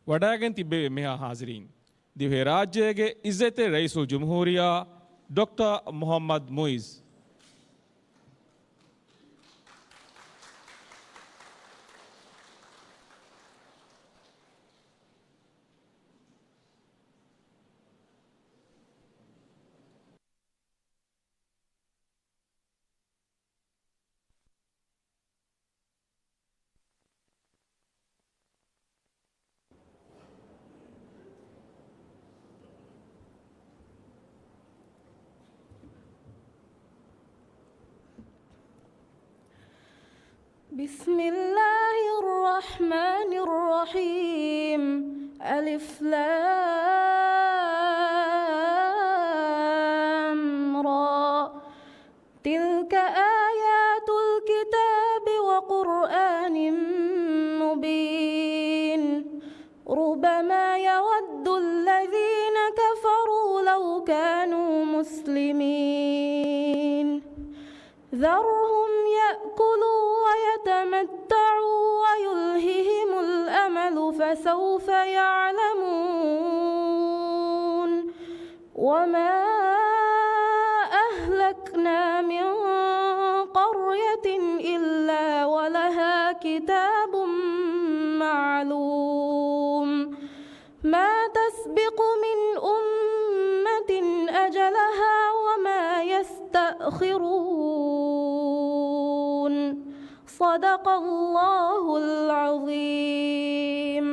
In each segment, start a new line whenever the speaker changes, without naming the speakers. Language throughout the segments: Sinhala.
වඩාගෙන තිබේ මෙහා හාසිරීන්. දිවහේ රාජ්‍යයේ ඉස්සතේ රයිසුල් ජුම්හූරියා ඩොක්ටර් මොහම්මද් මොයිස්.
بسم الله الرحمن الرحيم ألف لام را تلك آيات الكتاب وقرآن مبين ربما يود الذين كفروا لو كانوا مسلمين ذرهم يأكلوا ويتمتعوا ويلههم الأمل فسوف يعلمون وما أهلكنا من قرية إلا ولها كتاب معلوم ما تسبق من أمة أجلها وما يستأخرون صدق الله العظيم.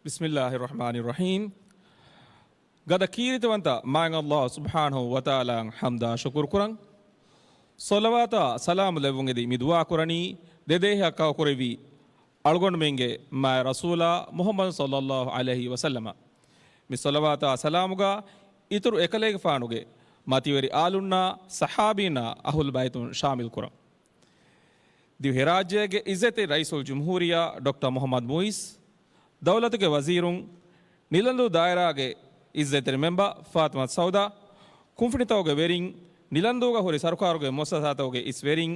بسم الله الرحمن الرحيم. قد كيرتوانتا مع الله سبحانه وتعالى حمدا شكر كران صلواتا سلام لبونغ دي مدوا كراني دديه كاو كوريوي ألغون منگه مع رسول محمد صلى الله عليه وسلم مي صلواتا سلامغا ඉතුරු එකලේක ෆානුගේ මතිවරි ආලුන්නා සහාබීනා අහුල් බයිතුන් ශාමිල් කරා. දිවහේ රාජ්‍යයේ ඉස්සතේ රයිසුල් ජුම්හූරියා ඩොක්ටර් මොහම්මද් මොයිස් දෞලතුගේ වසීරුන් නිලන්දු දායරාගේ ඉස්සතේ මෙම්බර් ෆාතිමා සෞදා කුම්ෆිනිතෝගේ වෙරින් නිලන්දුගේ හොරි සරකාරුගේ මොස්සසාතෝගේ ඉස් වෙරින්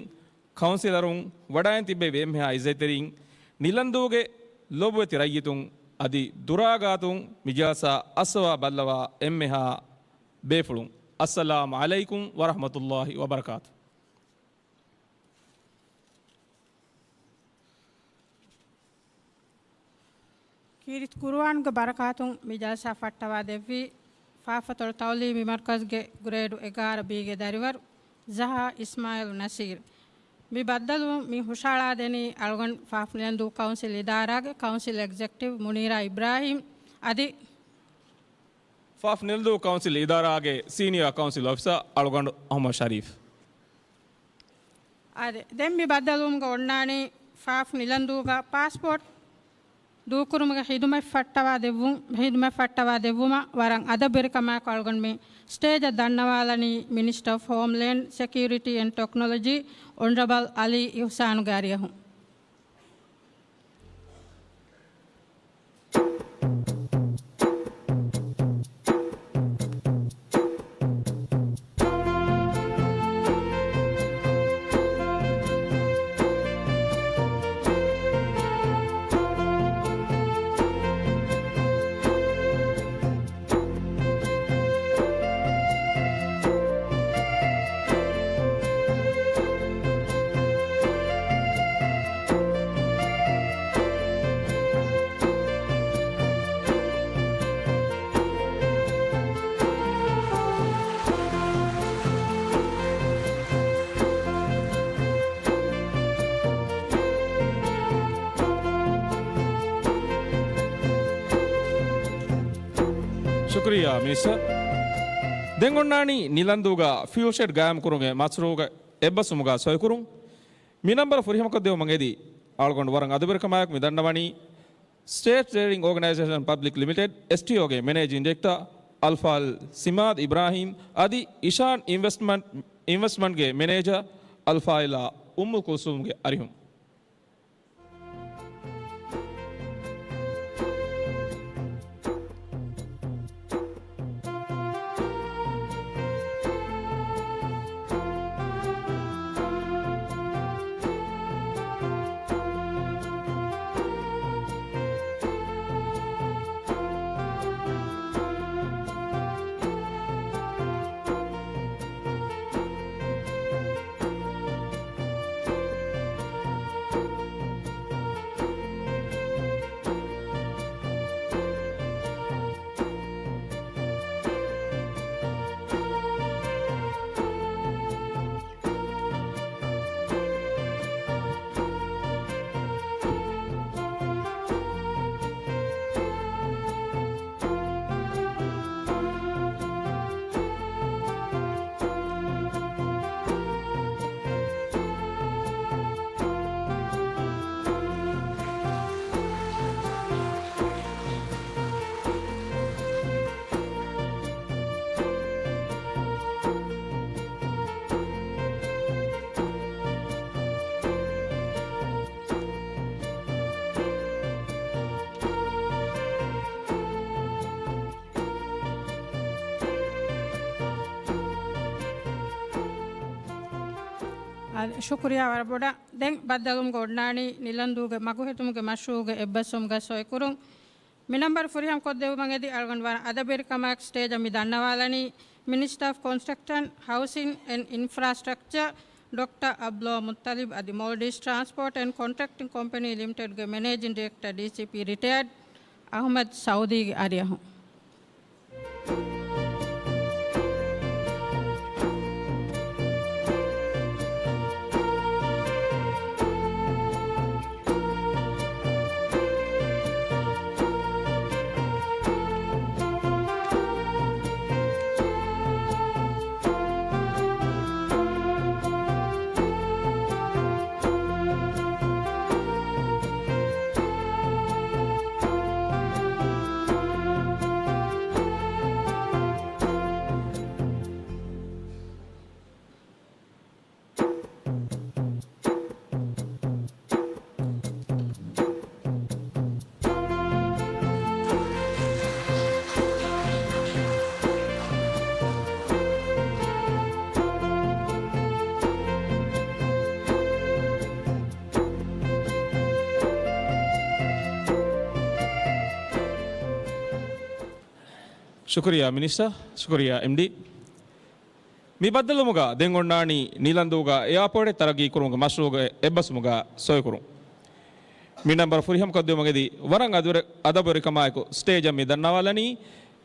කවුන්සිලරුන් වඩායන් තිබේ වෙම්හා ඉස්සතරින් නිලන්දුගේ ලොබවති රයිතුන් අදි දුරාගාතුන් මිජාසා අස්වා බල්ලවා එම්මෙහා බේෆුළුන් අස්සලාමු අලයිකුම් වරහමතුල්ලාහි වබරකාතු.
කීරිත් කුර්ආන්ගේ බරකාතුන් මිජාසා ෆට්ටවා දෙවි ෆාෆතුල් තෞලීමි මර්කස්ගේ grade 11 බීගේ දරිවර් ජහා Ismail නසීර් mi baddalu mi hushala deni algon faflendu council idarage council executive munira ibrahim adi
faflendu council idarage senior council officer algon ahmad sharif
adi dem mi baddalu ga onnani faf nilandu ga passport dukurumga hiduma fattawa devuma warang ada berikama algon me stage dannawalani minister of homeland security and technology honorable ali ihsan gariyahu.
ಶುಕ್ರಿಯಾ ಮಿನಿಸ್ಟರ್ ದೆಂಗೊಣ್ಣಾಣಿ ನಿಲಂದೂಗ ಫ್ಯೂಷೆಡ್ ಗಾಯಂ ಕುರುಗೆ ಮಸ್ರೂಗ ಎಬ್ಬಸುಮುಗ ಸೊಯಕುರುಂ ಮಿನಂಬರ್ ಫುರಿಹಮಕದ್ದೇವು ಮಂಗೇದಿ ಆಳ್ಗೊಂಡು ವರಂಗ ಅದುಬೆರಕಮಾಯಕ್ ಮಿದಂಡವಾಣಿ state trading organisation public limited ಎಸ್ಟಿಒಗೆ ಮ್ಯಾನೇಜಿಂಗ್ ಡೈರೆಕ್ಟರ್ ಅಲ್ಫಾಲ್ ಸಿಮಾದ್ ಇಬ್ರಾಹಿಂ ಅದಿ ಇಶಾನ್ ಇನ್ವೆಸ್ಟ್ಮೆಂಟ್ಗೆ ಮ್ಯಾನೇಜರ್ ಅಲ್ಫಾಯಿಲಾ ಉಮ್ಮು ಕುಲ್ಸುಮ್ಗೆ ಅರಿಹುಂ
ಶುಕ್ರಿಯಾ ವರಬೋಡ ದೆಂ ಬದ್ದಲುಂ ಗೊಡ್ನಾಣಿ ನಿಲಂದೂಗೆ ಮಗುಹೆತುಮ್ಗೆ ಮಶೂಗೆ ಎಬ್ಬಸುಮ್ಗೆ ಸೊಯಕುರುಂ ಮಿನಂಬರ್ ಫುರಿಹಂ ಕೊದ್ದೆವು ಮಂಗೆದಿ ಅಲ್ಗೊಂಡ್ ವಾರ ಅದಬೇರ್ ಕಮಾಕ್ ಸ್ಟೇಜ್ ಅಮಿ ದನ್ನವಾಲನಿ minister of construction housing and infrastructure doctor ಅಬ್ಲೋ ಮುತ್ತಲಿಬ್ ಅದಿ Maldives transport and contracting company ಲಿಮಿಟೆಡ್ಗೆ managing director DCP retired Ahmed ಸೌದಿಗೆ ಅರಿಯಹು
ಶುಕ್ರಿಯಾ ಮಿನಿಸ್ಟರ್ ಶುಕ್ರಿಯಾ MD ಮಿ ಬದ್ದಲುಮುಗ ದೆಂಗೊಂಡಾಣಿ ನೀಲಂದೂಗ ಏರ್ಪೋರ್ಟ್ ತರಗಿ ಕುರುಮುಗ ಮಶ್ರೂಗ ಎಬ್ಬಸುಮುಗ ಸೋಯಕುರು ಮಿ ನಂಬರ್ ಫುರಿಹಂ ಕದ್ದು ಮಗದಿ ವರಂಗ ಅದಬರಿ ಕಮಾಯಕು ಸ್ಟೇಜ್ ಅಮ್ಮಿ ದನ್ನವಾಲನಿ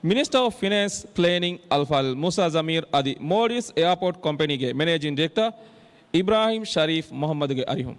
ಮಿನಿಸ್ಟರ್ ಆಫ್ ಫಿನಾನ್ಸ್ ಪ್ಲಾನಿಂಗ್ ಅಲ್ಫಾಲ್ ಮೂಸಾ ಜಮೀರ್ ಅದಿ ಮೋಡಿಸ್ ಏರ್ಪೋರ್ಟ್ ಕಂಪನಿಗೆ ಮ್ಯಾನೇಜಿಂಗ್ ಡೈರೆಕ್ಟರ್ ಇಬ್ರಾಹಿಂ ಶರೀಫ್ ಮೊಹಮ್ಮದ್ಗೆ ಅರಿಹುಂ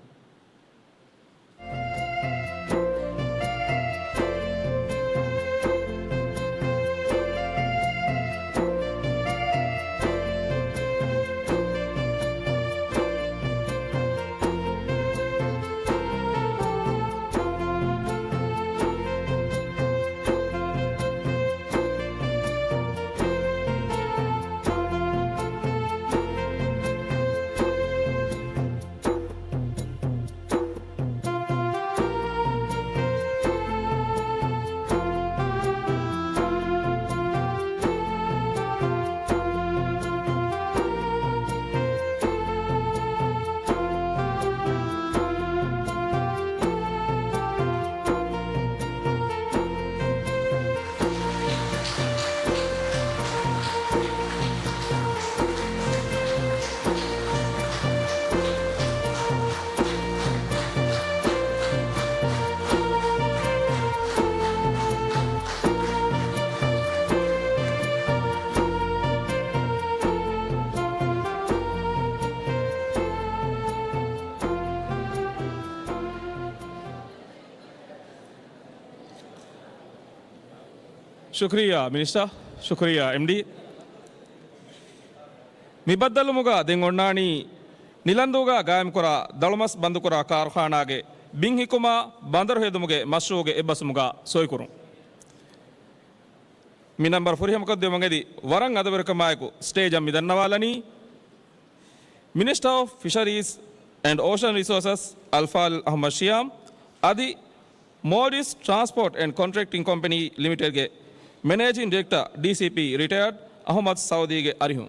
ಶುಕ್ರಿಯಾ ಮಿನಿಸ್ಟರ್ ಶುಕ್ರಿಯಾ MD ಮಿಬದ್ದಲುಮುಗ ದೆಂಗೊಂಡಾಣಿ ನಿಲಂದೂಗ ಗಾಯಂಕುರ ದಳುಮಸ್ ಬಂದುಕುರ ಕಾರ್ಖಾನಾಗೆ ಬಿಂಹಿಕುಮ ಬಂದರು ಹೆದುಮುಗೆ ಮಶ್ರೂಗೆ ಎಬ್ಬಸುಮುಗ ಸೋಯ್ಕುರು ಮಿ ನಂಬರ್ ಫುರಿಹಂ ಕದ್ದು ಮಂಗದಿ ವರಂಗ್ ಅದಬರಕಮಾಯಕು ಸ್ಟೇಜ್ ಅಮ್ಮಿ ದನ್ನವಾಲನಿ minister of fisheries and ocean resources ಅಲ್ಫಾಲ್ ಅಹಮದ್ ಶಿಯಾಮ್ ಅದಿ ಮೋಡಿಸ್ ಟ್ರಾನ್ಸ್ಪೋರ್ಟ್ ಅಂಡ್ ಕಾಂಟ್ರಾಕ್ಟಿಂಗ್ ಕಂಪನಿ ಲಿಮಿಟೆಡ್ಗೆ managing director DCP retired Ahmed ಸೌದಿಗೆ ಅರಿಹುಂ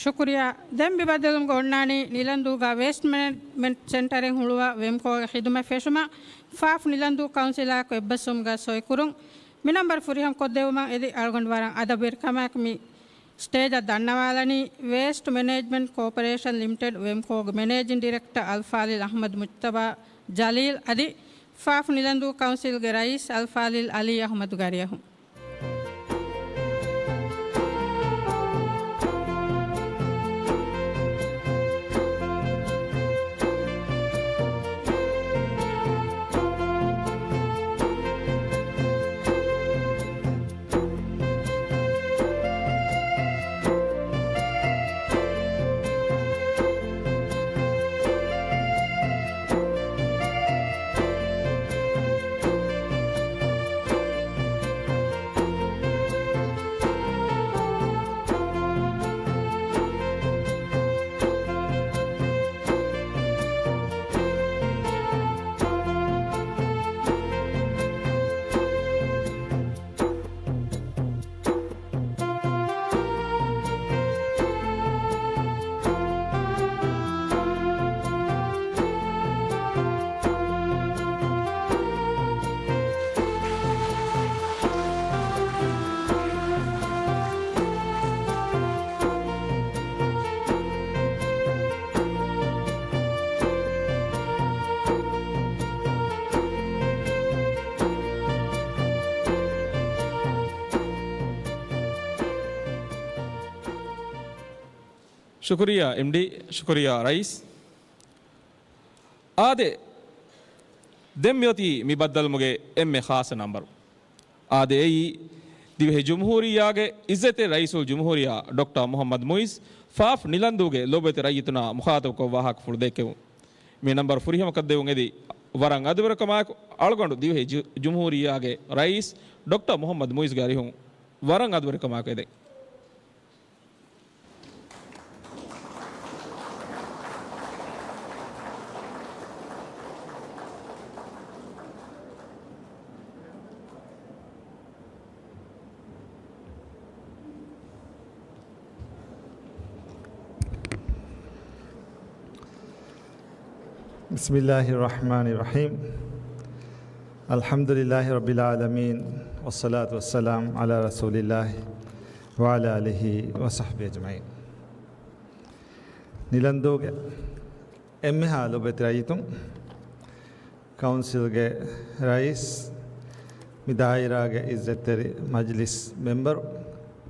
ಶುಕ್ರಿಯಾ ದೆಂ ಬಿಬದ್ದಲುಂ ಗೊಣ್ಣಾಣಿ ನಿಲಂದೂಗ ವೇಸ್ಟ್ ಮ್ಯಾನೇಜ್ಮೆಂಟ್ ಸೆಂಟರಿಂಗ್ ಹುಳುವ ವೆಂಕೋ ಹಿದುಮ ಫೆಶುಮ ಫಾಫ್ ನಿಲಂದೂ ಕೌನ್ಸಿಲಾಕ್ ಎಬ್ಬಸುಮ್ಗ ಸೋಯ್ಕುರುಂ ಮಿನಂಬರ್ ಫುರಿಹಂ ಕೊದ್ದೆವುಮ ಎದಿ ಅಳ್ಗೊಂಡ್ ವಾರ ಅದಬಿರ್ ಕಮಾಕ್ ಮಿ స్టేజ్ దన్నవాలని వేస్ట్ మేనేజ్మెంట్ కోఆపరేషన్ లిమిటెడ్ వెంకోగ్ మేనేజింగ్ డైరెక్టర్ అల్ఫాలిల్ అహ్మద్ ముజ్తబా జలీల్ అది ఫాఫ్ నిలందు కౌన్సిల్ ಗೆ ರೈಸ್ ಅಲ್ಫಾಲಿಲ್ ಅಲಿ ಅಹ್ಮದ್ ಗಾರಿಯಹು
शुक्रिया एमडी शुक्रिया रईस आदे देम्योती मी बदल मुगे एम खास नंबर आदे दिवे जुमहूरिया गे इज्जत रईसुल जुमहूरिया डॉक्टर मोहम्मद मुइज फाफ निलंदुगे लोबेते रईतना मुखातब को वाहक फुर्देके मी नंबर फुरिहम कद्देउंगेदी वरंग अदवर कमाक अलगोंडु दिवे जुमहूरिया गे रईस डॉक्टर मोहम्मद मुइज गारी हूं वरंग अदवर कमाक दे
बिस्मिल्लाहिर्रहमानिर्रहीम अल्हम्दुलिल्लाहि रब्बिल आलमीन वस्सलातु वस्सलाम अला रसूलिल्लाह व अला आलिहि व सहबिहि अजमईन निलंदोगे एम्मे हालो बेतरायितुं काउंसिल गे रईस मिदायरा गे इज्जतरी मजलिस मेंबर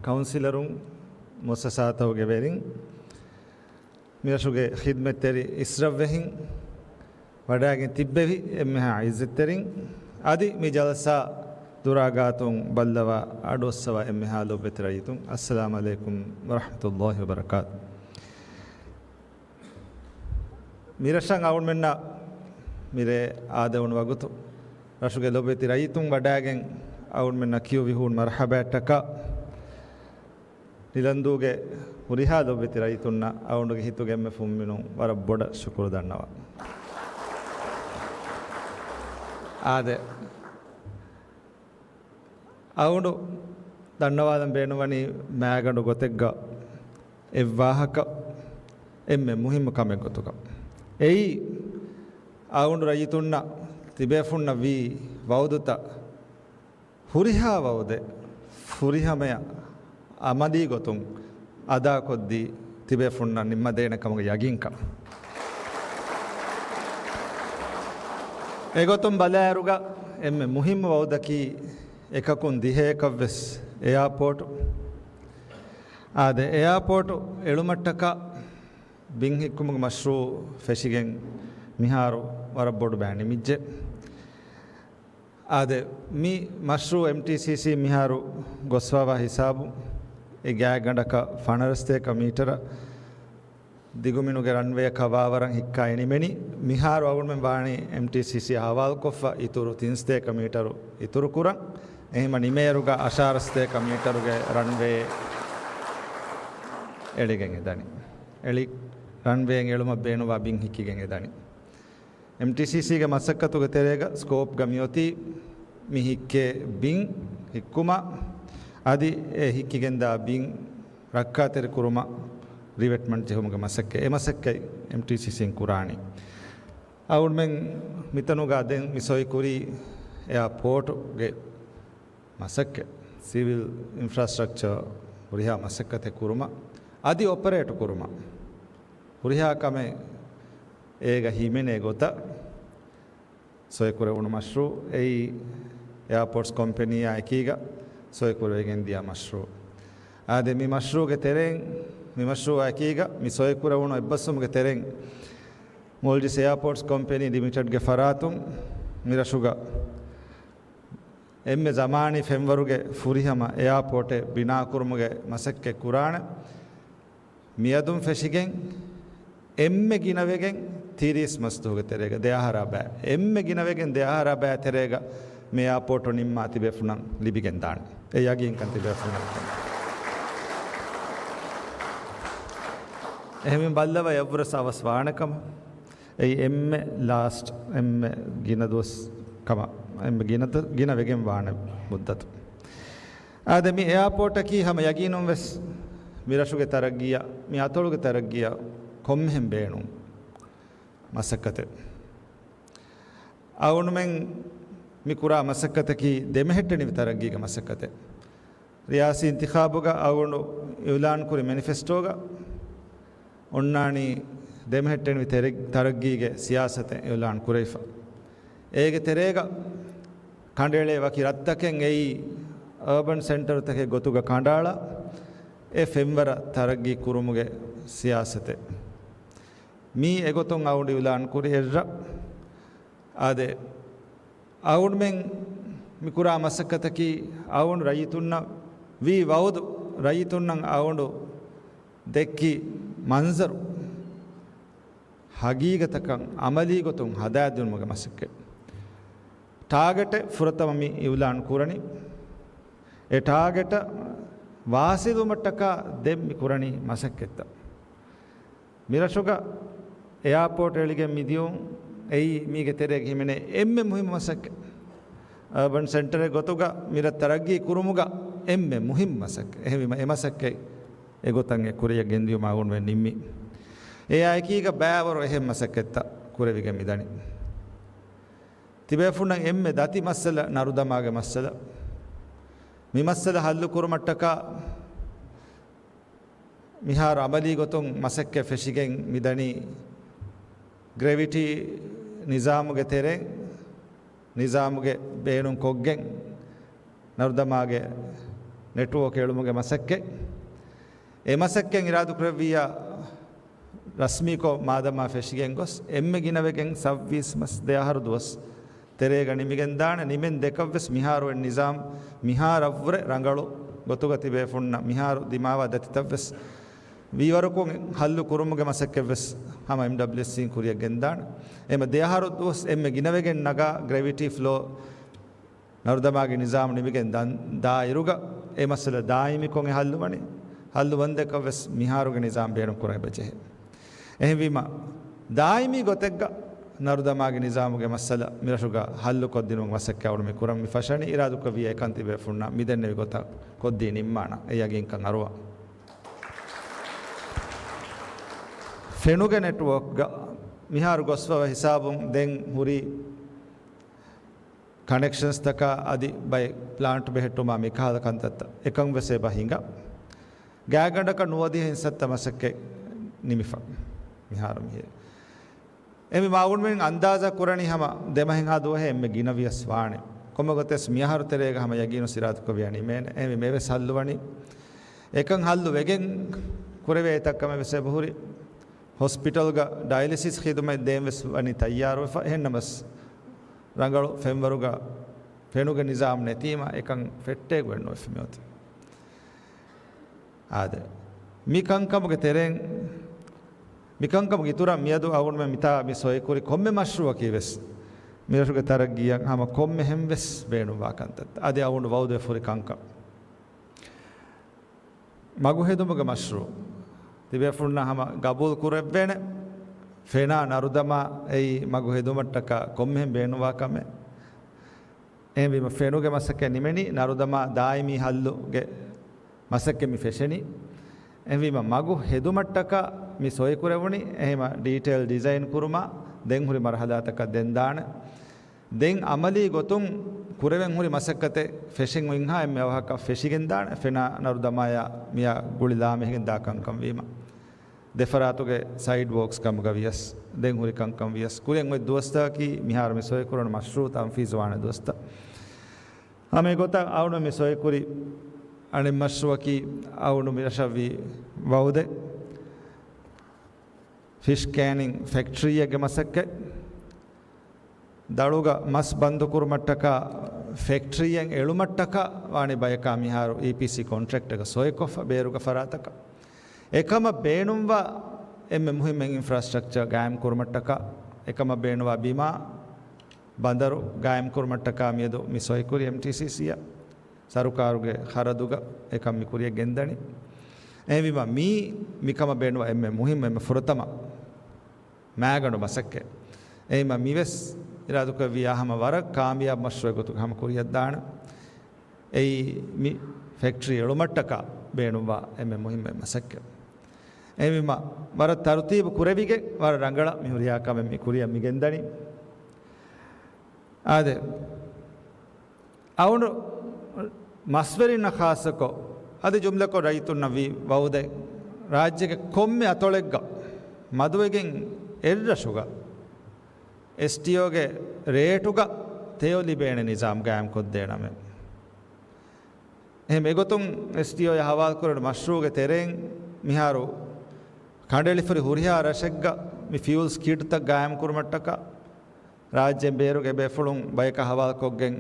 काउंसिलरुं मुससातोगे बेरिंग मिरशुगे खिदमतरी इसरवेहिं वडागे तिब्बेवि एम्मेहा इज्जतरिंग आदि मी जलसा दुरागातुं बल्लवा अडोस्सवा एम्मेहा लोबेतरायितुं अस्सलामु अलैकुम व रहमतुल्लाहि व बरकात मिरशंग आवुन्मेन्ना मिरे आदवुन वगुतु रशुगे लोबेतरायितुं वडागें आवुन्मेन्ना कियो विहुन मरहबाटका निलंदुगे उरिहा लोबेतरायितुन्ना आवुंडुगे हितुगे एम्मे फुम्मिनु वर बोड शुक्र दन्नवा आदे అవును ధన్యవాదం బేనువని మేగండు గొతెగ్గ ఎవ్వాహక ఎమ్మె ముహిమ్మ కమె గొతుక ఎయి అవును రయితున్న తిబేఫున్న వి వౌదుత ಹುರಿಹಾ ವೌದೆ ಹುರಿಹಮೆಯ ಅಮದಿ ಗೊತುಂ ಅದಾ ಕೊದ್ದಿ ತಿಬೆಫುಣ್ಣ ನಿಮ್ಮದೇನ ಕಮಗೆ ಯಗಿಂಕ ಎಗೊತುಂ ಬಲಾರುಗ ಎಮ್ಮೆ ಮುಹಿಮ್ ವೌದಕಿ එකකුන් දිහේකවෙස් එයාපෝට් ආද එයාපෝට් එළුමට්ටක බින්හික්කුමග මශ්රූ ෆෙෂිගෙන් මිහාරු වරබොඩු බෑනි මිජ්ජෙ ආද මි මශ්රූ MTCC මිහාරු ගොස්වාවා හිසාබු ඒ ගෑ ගඩක ෆනරස්තේක මීටර දිගුමිනුගේ රන්වේ කවාවරන් හික්කා එනිමෙනි මිහාරු අවුන්මෙන් වාණි MTCC හවාල් කොෆ ඉතුරු 30 මීටරු ඉතුරු කුරන් එහෙම නිමේරුග අශාරස්තේක මීටරුගේ රන්වේ එළිගෙන් එදනි එළි රන්වේන් එළුම බේනවා බින් හික්කිගෙන් එදනි MTCC ගේ මසක්කතුගේ තෙරේග ස්කෝප් ගමියොති මිහික්කේ බින් හික්කුම আদি ඒ හික්කිගෙන් දා බින් රක්කාතර කුරුම රිවෙට්මන්ට් ජෙහුමගේ මසක්කේ ඒ මසක්කේ MTCC කුරාණි අවුන්මෙන් මිතනුගා දෙන් මිසොයි කුරි එයාපෝට් ගේ මසක්කේ සිවිල් ඉන්ෆ්‍රාස්ට්‍රක්චර් ಹುರಿಹಾ ಮಸಕ್ಕತೆ ಕುರುಮ ಅದಿ ಆಪರೇಟ್ ಕುರುಮ ಹುರಿಹಾ ಕಮೆ ಏಗ ಹಿಮೆನೆ ಗೊತ್ತ ಸೊಯಕುರೆ ಉಣು ಮಶ್ರೂ ಏಯ್ ಏರ್ಪೋರ್ಟ್ಸ್ ಕಂಪನಿಯ ಐಕೀಗ ಸೊಯಕುರೆಗೆನ್ ದಿಯಾ ಮಶ್ರೂ ಆದೆ ಮಿ ಮಶ್ರೂಗೆ ತೆರೆಂಗ್ ಮಿ ಮಶ್ರೂ ಐಕೀಗ ಮಿ ಸೊಯಕುರೆ ಉಣು ಎಬ್ಬಸ್ಸುಮ್ಗೆ ತೆರೆಂಗ್ ಮೋಲ್ಜಿಸ್ ಏರ್ಪೋರ್ಟ್ಸ್ ಕಂಪನಿ ಲಿಮಿಟೆಡ್ಗೆ ಫರಾತುಂ ಮಿರಶುಗ ಎಮ್ಮೆ ಜಮಾನಿ ಫೆಂವರುಗೆ ಫುರಿಹಮ ಏರ್ಪೋರ್ಟೆ ಬಿನಾ ಕುರುಮುಗೆ ಮಸಕ್ಕೆ ಕುರಾಣ ಮಿಯದುಂ ಫೆಶಿಗೆನ್ ಎಮ್ಮೆ ಗಿನವೆಗೆನ್ ತೀರಿಸ್ ಮಸ್ತುಗೆ ತೆರೆಗ ದೇಹಾರ ಬෑ ಎಮ್ಮೆ ಗಿನವೆಗೆನ್ ದೇಹಾರ ಬෑ ತೆರೆಗ ಮೇ ಏರ್ಪೋರ್ಟು ನಿಮ್ಮ ತಿಬೆಫುನಂ ಲಿಬಿಗೆನ್ ದಾಣ ಎ ಯಗಿನ್ ಕಂ ತಿಬೆಫುನಂ එහෙම බල්ලව යවරස අවස්වානකම ඒ එම්මෙ ලාස්ට් එම්මෙ ගිනදොස් කම එම්මෙ ගින වෙගෙන් වාන මුද්දතු ආද මේ එයාපෝර්ට් එකී හැම යගිනුම් වෙස් මිරෂුගේ තරක් ගියා මේ අතොලුගේ තරක් ගියා කොම්හෙන් බේණු මසකත අවුනුමෙන් මිකුරා මසකතකී දෙමහෙට්ටනි තරක් ගියක මසකත රියාසි ඉන්තිඛාබුගා අවුණු ඉලාන් කුරි මැනිෆෙස්ටෝගා ඔන්නානි දෙමහෙට්ටෙන් තරග්ගීගේ සියාසතෙන් ඉලාන් කුරයිෆා ඒගේ තෙරේග කණ්ඩේලේ වකි රත්තකෙන් එයි අර්බන් සෙන්ටර් තකේ ගොතුග කණ්ඩාලා ඒ ෆෙම්වර තරග්ගී කුරුමුගේ සියාසතේ මී එගොතුන් අවුඩි ඉලාන් කුරි එර්ර ආදේ අවුන්මෙන් මිකුරා මසකතකි අවුන් රයිතුන්න වී වවුදු රයිතුන්නන් අවුඩු දෙක්කි ಮಂಜರು ಹಗೀಗತಕಂ ಅಮಲಿ ಗೊತ್ತುಂ ಹದಾಯದುನ್ ಮಗ ಮಸಕ್ಕೆ ಟಾರ್ಗೆಟ್ ಫುರತಮಿ ಇವ್ಲಾನ್ ಕುರಣಿ ಎ ಟಾರ್ಗೆಟ್ ವಾಸಿದು ಮಟ್ಟಕ ದೆಮ್ಮಿ ಕುರಣಿ ಮಸಕ್ಕೆತ್ತ ಮಿರಶುಗ ಏರ್ಪೋರ್ಟ್ ಎಳಿಗೆ ಮಿದಿಯು ಎಯಿ ಮೀಗೆ ತೆರೆಗೆ ಹಿಮೆನೆ ಎಮ್ಮೆ ಮುಹಿಮ್ ಮಸಕ್ಕೆ ಅರ್ಬನ್ ಸೆಂಟರ್ ಗೊತ್ತುಗ ಮಿರ ತರಗ್ಗಿ ಕುರುಮುಗ ಎಮ್ಮೆ ಮುಹಿಮ್ ಮಸಕ್ಕೆ ಎಹಿ ಎಮಸಕ್ಕೆ එගොතන්ගේ කුරිය ගෙන්දියු මාගුන් වෙන් නිම්මි ඒ අයකීක බෑවර එහෙම මසකෙත්ත කුරවිගෙ මිදනි තිබේෆුන්න එම්මෙ දති මස්සල නරුදමාගේ මස්සල මි මස්සල හල්ලු කුරුමට්ටක මිහාර අමලී ගොතුන් මසක්කේ ෆෙෂිගෙන් මිදනි ග්‍රැවිටි නිසාමුගේ තෙරෙන් නිසාමුගේ බේනුන් කොග්ගෙන් නරුදමාගේ නෙට්වර්ක් එළුමුගේ මසක්කේ එමසක්කෙන් ඉරාදු කරවිය රස්මීකෝ මාදමා ෆෙෂිගෙන් ගොස් එම්මෙ ගිනවෙගෙන් සව්වීස් මස් දෙයාහරු දුවස් තෙරේග නිමිගෙන් දාන නිමෙන් දෙකවස් මිහාරුවෙන් නිසාම් මිහාරව්වර රංගලු ගොතුග තිබේ ෆුන්න මිහාරු දිමාව දතිතවස් වීවරකුන් හල්ලු කුරුමුගේ මසක්කෙවස් හම MWC කුරියගෙන් දාන එම දෙයාහරු දුවස් එම්මෙ ගිනවෙගෙන් නගා ග්‍රැවිටි ෆ්ලෝ නරුදමාගේ නිසාම් නිමිගෙන් දා ඉරුග එමසල දායිමි කොන් හල්ලුවනේ ಹಲ್ಲು ಒಂದಕ್ಕವೆಸ್ ಮಿಹಾರುಗೆ ನಿಜಾಮ್ ಬೇರು ಕುರೆ ಬಚೆ ಎಹವಿಮ ದಾಯಿಮಿ ಗೊತೆಗ್ಗ ನರುದಮಾಗೆ ನಿಜಾಮುಗೆ ಮಸಲ ಮಿರಶುಗ ಹಲ್ಲು ಕೊದ್ದಿನ ಮಸಕ್ಕೆ ಅವಳು ಮಿ ಕುರಂ ಮಿ ಫಶಣಿ ಇರಾದು ಕವಿ ಏಕಂತಿ ಬೇ ಫುಣ್ಣ ಮಿದನ್ನೆ ಗೊತ್ತ ಕೊದ್ದಿ ನಿಮ್ಮಾಣ ಎಯ್ಯಗಿಂಕ ಅರುವ ಫೆಣುಗೆ ನೆಟ್ವರ್ಕ್ಗ ಮಿಹಾರು ಗೊಸ್ವ ಹಿಸಾಬುಂ ದೆಂಗ್ ಹುರಿ ಕನೆಕ್ಷನ್ಸ್ ತಕ ಅದಿ ಬೈ ಪ್ಲಾಂಟ್ ಬೆಹೆಟ್ಟುಮಾ ಮಿಕಾದ ಕಂತತ್ತ ಏಕಂ ವೆಸೆ ಬಹಿಂಗ ගෑගඩක නුවදී හිංසත්ත මසක්කේ නිමිෆ මිහාරම හිර එමි මාවුන්මෙන් අන්දාජ කුරණි හැම දෙමහෙන් ආ දුවහෙ එම්මෙ ගිනවියස් වාණේ කොමගතස් මිහාර තෙරේග හැම යගිනු සිරාත් කවියනි මේන එමි මේවෙ සල්ලුවනි එකන් හල්ලු වෙගෙන් කුරවේ තක්කම වෙසේ බහුරි හොස්පිටල් ග ඩයලිසිස් ඛිදමයි දෙම්වස් වනි තයාර වෙ හෙන්නමස් රංගලු ෆෙම්වරුග ෆෙනුග නිසාම් නැතිම එකන් ෆෙට්ටේ ගොන්නෝ ෆිමියොත් ආද මිකංකමුගේ තෙරෙන් මිකංකමුගේ ඉතුරු මියදු අවුන් මෙ මිතා මි සොය කුරි කොම්මෙ මශ්රුව කීවස් මිරසුගේ තරක් ගියන් හැම කොම්මෙ හෙම්වස් බේනු වාකන්තත් අද අවුන් වවුද ෆුරි කංක මගු හෙදුමගේ මශ්රුව තිබේ ෆුන්න හැම ගබුල් කුරෙබ්බෙන ෆේනා නරුදමා එයි මගු හෙදුමට්ටක කොම්මෙ බේනු වාකමෙ එම්බි ෆේනුගේ මසකේ නිමෙනි නරුදමා දායිමි හල්ලුගේ මසක්කෙ මි ෆෙෂනි එවිම මගු හෙදුමට්ටක මි සොය කුරවුනි එහෙම ඩීටේල් ඩිසයින් කුරුමා දෙන් හුරි මරහදාතක දෙන් දාන දෙන් අමලි ගොතුන් ಕುರೆವೆಂ ಹುರಿ ಮಸಕ್ಕತೆ ಫೆಶಿಂಗ್ ವಿಂಹಾ ಎಮ್ಮೆ ಅವಹಕ ಫೆಶಿಗೆನ್ ದಾಣ ಫೆನ ನರು ದಮಾಯ ಮಿಯಾ ಗುಳಿಲಾಮೆ ಹಿಗೆನ್ ದಾಕಂಕಂ ವೀಮ දෙෆරාතුගේ සයිඩ් වෝක්ස් කම්ග වියස් දෙන් හුරි කංකම් වියස් කුරෙන් ඔය දොස්තකි මිහාර මේ සොය කරන මශ්රූත අම්ෆීස්වාන දොස්ත අමේ ගොත අවුන මේ සොය කුරි අනේ මශ්රුවකි අවුන මිරෂවි වවුද ෆිෂ් කෑනින් ෆැක්ටරි එක මසක්ක දලුග මස් බන්දු කුරුමට්ටක ෆැක්ටරියෙන් එළුමට්ටක වානි බයකා මිහාර EPC කොන්ට්‍රැක්ට් එක සොය කොෆ බේරුග ෆරාතක එකම බේනුම්වා එමෙ මුහිමෙන් ඉන්ෆ්‍රාස්ට්‍රක්චර් ගායම් කුරුමට්ටක එකම බේනුවා බීමා බන්දරු ගායම් කුරුමට්ටක මියදු මිසොයි කුරි MTCC සරුකාරුගේ හරදුග එකම මිකුරිය ගෙන්දනි එවිම මිකම බේනුවා එමෙ මුහිම එමෙ ෆුරතම මෑගණු මසක්කේ එයිම මිවස් ඉරාදුක වියාහම වර කාමියාබ් මශ්රුව ගොතු හම කුරියක් දාන එයි මි ෆැක්ටරි එළුමට්ටක බේනුවා එමෙ මුහිම මසක්කේ එවිම වර තරුතීබ කුරවිගේ වර රංගල මිහුරියාකම මි කුරිය මිගෙන්දනි ආද අවුන මස්වරින ખાસකෝ අද ජුම්ලකෝ රයිතුන් නවි වවුද රාජ්‍යක කොම්මේ අතොලෙග්ග මදුවගෙන් එල්රෂුග STOගේ රේටුග තේයොලි බේන නිසාම් ගෑම් කොද්දේනම එහෙම එගොතුන් STO යහවාල් කරන මශ්රූගේ තෙරෙන් මිහාරු කණ්ඩෙලිෆරි හුරියා රෂෙග්ග මි ෆියුල්ස් කීට්ත ගෑම් කුරුමට්ටක රාජ්‍යයෙන් බේරුගේ බෙෆුලුන් බයක හවාල් කොග්ගෙන්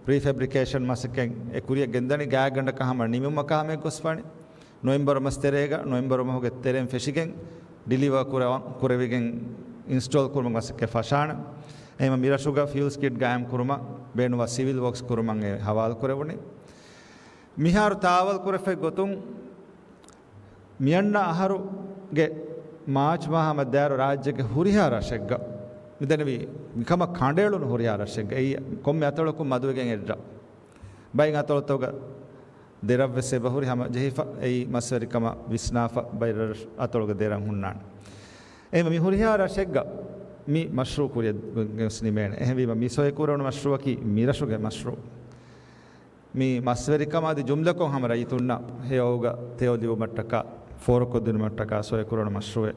ප්‍රීෆැබ්‍රිකේෂන් මසකෙන් එකුරිය ගෙන්දනි ගෑගණ්ඩ කහම නිමුම කහමේ ගොස්පණි නොවෙම්බර් මස් තෙරේග නොවෙම්බර් මහුගේ තෙරෙන් ෆෙෂිගෙන් ඩිලිවර් කුරවිගෙන් ඉන්ස්ටෝල් කුරුම මසකේ ෆෂාන එහෙම මිරෂුග ෆියුල්ස් කිට් ගෑම් කුරුම බේනුවා සිවිල් වර්ක්ස් කුරුමන් ඒ හවාල් කරවුනේ මිහාරු තාවල් කුරෆෙ ගොතුන් මියන්න අහරුගේ මාච් මහම දෑරු රාජ්‍යගේ හුරියා රෂෙග්ග මිදනවි මිකම කණ්ඩේලුන හුරියා රෂෙග්ග ඒ කොම්මේ අතලකු මදුවගෙන් එද්දා බයින් අතලතෝග දෙරව්වසේ බහුරි හැම ජෙහිෆා ඒ මස්වරිකම විස්නාෆ බයිර අතලක දෙරන් හුන්නාන් එහෙම මි හුරියා රෂෙග්ග මි මශ්රූ කුරිය ගස්නිමේන එහෙම මි සොය කුරවන මශ්රූකි මිරෂුගේ මශ්රූ මි මස්වරිකම අද ජුම්ලකෝ හැම රයිතුන්නා හේයෝග තේයොලිව මට්ටක ෆෝරකොදින මට්ටක සොය කුරවන මශ්රූවේ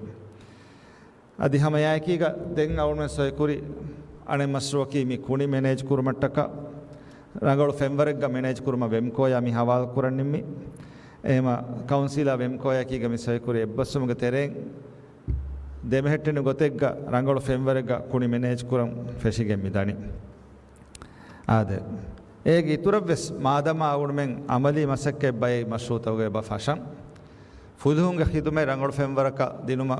අදි හැම යයිකීග දෙන් අවුන සොය කුරි අනේ මශ්රූකි මි කුණි මැනේජ් කුරුමට්ටක රංගල ෆෙම්වරෙග්ග මැනේජ් කුරුම වෙම්කෝ යමි හවාල් කුරන්නිම්මි එහෙම කවුන්සිලා වෙම්කෝ යකීග මි සොය කුරි එබ්බස්සුමග තෙරෙන් දෙමහෙට්ටෙන ගොතෙග්ග රංගල ෆෙම්වරෙග්ග කුණි මැනේජ් කුරම් ෆෙෂිගෙන් මිදනි ආද ඒග ඉතුරවෙස් මාදම අවුණුමෙන් අමලි මසක්කේ බයි මශ්රූතවගේ බෆෂන් ෆුදුහුන්ගේ හිදුමේ රංගල ෆෙම්වරක දිනුම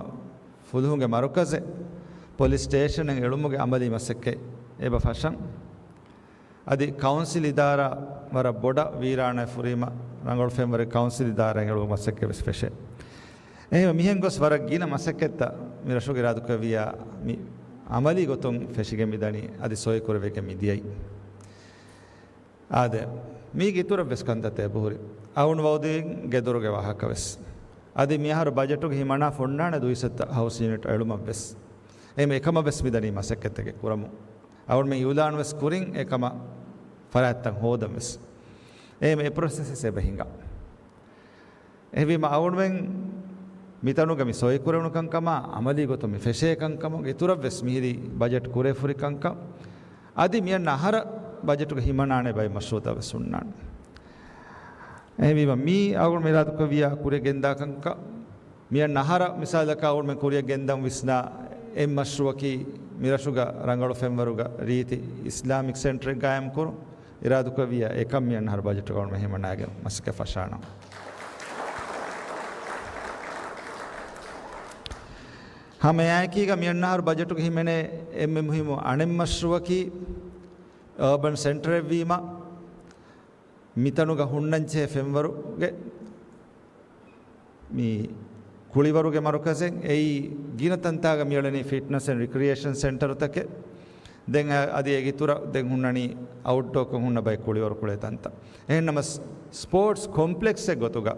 ෆුදුහුන්ගේ මරුකසේ පොලිස් ස්ටේෂන් එක එළුමුගේ අමලි මසක්කේ ඒ බෆෂන් අදි කවුන්සිල් ඉදාරා වර බොඩ වීරාණ ෆුරීම රංගල ෆෙම්වරේ කවුන්සිල් ඉදාරා එළුම මසක්කේ ස්පෙෂල් එහෙම මිහෙන් ගොස් වර ගින මසක්කෙත්ත මිරෂුගේ රාදුක වියා මි අමලි ගොතුන් ෆෙෂිගෙන් මිදනි අදි සොය කරවෙක මිදියයි ආද මීගේ තුර වෙස්කන්තතේ බොහුරි අවුන් වවුදෙන් ගෙදොරගේ වහකවස් අද මිහාර බජටුගේ හිමනා ෆොන්නාන දුයිසත් හවුස් යුනිට් එළුම වෙස් එමෙ එකම වෙස් මිදනි මසක්කෙතගේ කුරමු අවුන් මේ යුලාන් වෙස් කුරින් එකම ෆරාත්තන් හෝදම් වෙස් එමෙ ප්‍රොසෙස් එක බහිංගා එවිම අවුන් වෙන් මිතනුගමි සොය කුරවණු කංකම අමලි ගොතම ෆෙෂේ කංකම ඉතුර වෙස් මිහිරි බජට් කුරේ ෆුරි කංකම අදි මිය නහර බජටුක හිමනානේ බයි මශ්රූත වෙසුන්නාන් එවිම මී අවුල් මෙරාදුක වියා කුරේ ගෙන්දා කංක මිය නහර මිසාලක අවුල් මෙ කුරිය ගෙන්දම් විස්නා එම් මශ්රූකි මිරෂුග රංගල ෆෙම්වරුග රීති ඉස්ලාමික් සෙන්ටර් ගායම් කුරු ඉරාදුක වියා එකම් මිය නහර බජටුක අවුල් මෙ හිමනාගේ මස්ක ෆෂානා हम याकीगा मियन्नार बजट हिमेने एम मुहिम अणेम मश्रुवकी अर्बन सेंटर वीमा मितनुग हुन्नंचे फेमवरुगे मी कुळिवरुगे मरुकसे एई गिनतंताग मियळनी फिटनेस एंड रिक्रिएशन सेंटर तके दें अदि एगितुर दें हुन्ननी आउटडोर को हुन्न बೈ कुळिवर कुळेतंत एन नम स्पोर्ट्स कांप्लेक्स गोतुग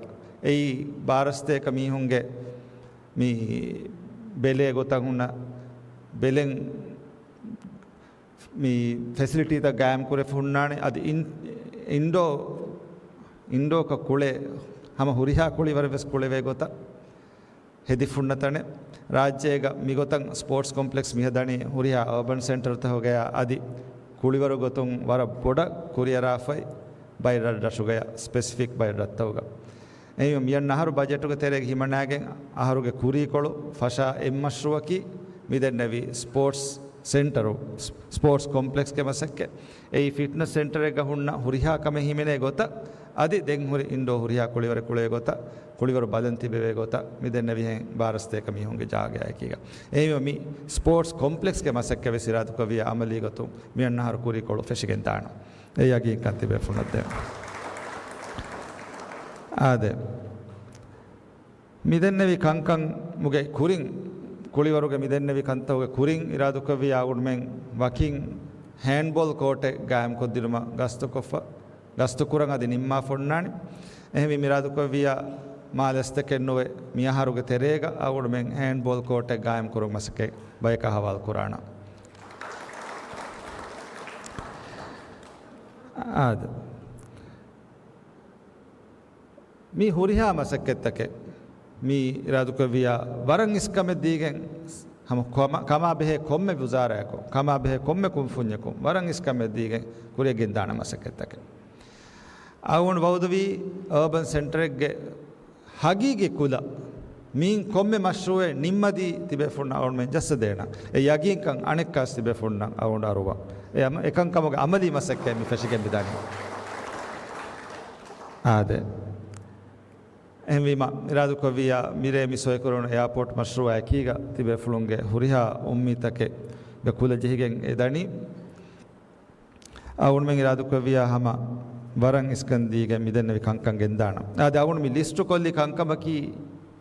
एई बारस्ते कमी हुंगे मी बेले गोता हुन्न बेलें మీ ఫెసిలిటీ త ගෑම් කුරේ ෆුන්නානේ අද ඉන්ඩෝ ක කුලේ හම හුරිහා කුලි වරවස් කුලේ වේගොත හෙදි ෆුන්නතනේ ರಾಜ್ಯಗ ಮಿಗೊತಂ ಸ್ಪೋರ್ಟ್ಸ್ ಕಾಂಪ್ಲೆಕ್ಸ್ ಮಿಹದಣಿ ಹುರಿಯಾ ಅರ್ಬನ್ ಸೆಂಟರ್ ತ ಹೋಗಯ ಅದಿ ಕುಳಿವರು ಗೊತಂ ವರ ಬೊಡ ಕುರಿಯರಾಫೈ ಬೈ ರಶುಗಯ ಸ್ಪೆಸಿಫಿಕ್ ಬೈ ರತ್ತವಗ ಎ ಮಿಯನ್ ನಹರು ಬಜೆಟ್ ಗ ತೆರೆಗೆ ಹಿಮನಾಗೆ ಆಹರುಗೆ ಕುರಿಕೊಳು ಫಶಾ ಎಮ್ಮಶ್ರುವಕಿ ಮಿದೆನ್ನವಿ ಸ್ಪೋರ್ಟ್ಸ್ ಸೆಂಟರು ಸ್ಪೋರ್ಟ್ಸ್ ಕಾಂಪ್ಲೆಕ್ಸ್ ಗೆ ಮಸಕ್ಕೆ ಎ ಫಿಟ್ನೆಸ್ ಸೆಂಟರ್ ಗ ಹುಣ್ಣ ಹುರಿಯಾ ಕಮೆ ಹಿಮೆನೆ ಗೊತ ಅದಿ ದೆಂಗ್ ಹುರಿ ಇಂಡೋ ಹುರಿಯಾ ಕುಳಿವರ ಕುಳೆ ಗೊತ ಕುಳಿವರು ಬದಂತಿ ಬೆವೆ ಗೊತ ಮಿದೆನ್ನ ವಿಹೆಂ ಬಾರಸ್ತೆ ಕಮಿ ಹೊಂಗೆ ಜಾಗೆ ಆಕೀಗ ಏಮ ಮಿ ಸ್ಪೋರ್ಟ್ಸ್ ಕಾಂಪ್ಲೆಕ್ಸ್ ಗೆ ಮಸಕ್ಕೆ ವೆಸಿರಾದು ಕವಿಯ ಅಮಲಿ ಗೊತು ಮಿ ಅಣ್ಣಾರು ಕುರಿಕೊಳು ಫೆಶಿಗೆನ್ ತಾಣ ಏಯಾಗಿ ಕಂತಿ ಬೆಫುನದ್ದೆ ಆದೆ ಮಿದೆನ್ನವಿ ಕಂಕಂ ಮುಗೆ ಕುರಿಂ ಕುಳಿವರುಗೆ ಮಿದೆನ್ನವಿ ಕಂತವುಗೆ ಕುರಿಂ ಇರಾದು ಕವಿಯ ಉಡ್ಮೆಂ ವಕಿಂಗ್ ಹ್ಯಾಂಡ್ಬಾಲ್ ಕೋಟೆ ಗಾಯಂ ಕೊದ್ದಿರುಮ ಗಸ್ತು ಕುರಂಗ ಅದಿ ನಿಮ್ಮ ಫೊಣ್ಣಾಣಿ ಎಹಮಿ ಮಿರಾದು ಕವಿಯ ಮಾಲೆಸ್ತಕೆನ್ನುವೆ ಮಿಯಹಾರುಗೆ ತೆರೇಗ ಅವಡು ಮೆಂಗ್ ಹ್ಯಾಂಡ್ಬಾಲ್ ಕೋಟೆ ಗಾಯಂ ಕುರು ಮಸಕೆ ಬಯಕ ಹವಾಲ್ ಕುರಾಣ ಅದು ಮೀ ಹುರಿಹಾ ಮಸಕ್ಕೆತ್ತಕೆ ಮೀ ಇರಾದು ಕವಿಯ ವರಂಗ್ ಇಸ್ಕಮೆದ್ದೀಗೆ ಹಮ ಕಮಾ ಬೆಹೆ ಕೊಮ್ಮೆ ಬುಜಾರಯಕು ಕಮಾ ಬೆಹೆ ಕೊಮ್ಮೆ ಕುಂಫುಣ್ಯಕು ವರಂಗ್ ಇಸ್ಕಮೆದ್ದೀಗೆ ಕುರಿಯಗಿಂದಾಣ ಮಸಕ್ಕೆತ್ತಕೆ ಅವನು ಬೌದ್ವಿ ಅರ್ಬನ್ ಸೆಂಟ್ರಿಗೆ ಹಗೀಗೆ ಕುಲ ಮೀನ್ ಕೊಮ್ಮೆ ಮಶ್ರುವೆ ನಿಮ್ಮದಿ ತಿಬೆ ಫುಣ್ಣ ಅವನ ಮೇ ಜಸ್ಸದೇಣ ಎ ಯಗೀಂಕಂ ಅಣೆಕ್ಕಾಸ್ ತಿಬೆ ಫುಣ್ಣ ಅವನ ಅರುವ ಎಕಂಕಮಗ ಅಮಲಿ ಮಸಕ್ಕೆ ಮಿ ಫೆಶಿಗೆ ಬಿದಾನಿ ಆದೆ ಎಂವಿಮ ಇರಾದು ಕವಿಯ ಮಿರೆ ಮಿಸೋಯ್ ಕೊರೋಣ ಏರ್ಪೋರ್ಟ್ ಮಶ್ರುವ ಆಕೀಗ ತಿಬೆ ಫುಳುಂಗೆ ಹುರಿಹಾ ಉಮ್ಮಿತಕ್ಕೆ ಗ ಕುಲ ಜಹಿಗೆ ಎದಣಿ ಅವನ ಮೇ ಇರಾದು ಕವಿಯ ಹಮ ವರಂ ಇಸ್ಕಂದೀಗೆ ಮಿದೆನ್ನವಿ ಕಂಕಂಗೆ ಎಂದಾಣ ಅದೇ ಅವನು ಮಿ ಲಿಸ್ಟು ಕೊಲ್ಲಿ ಕಂಕಮಕಿ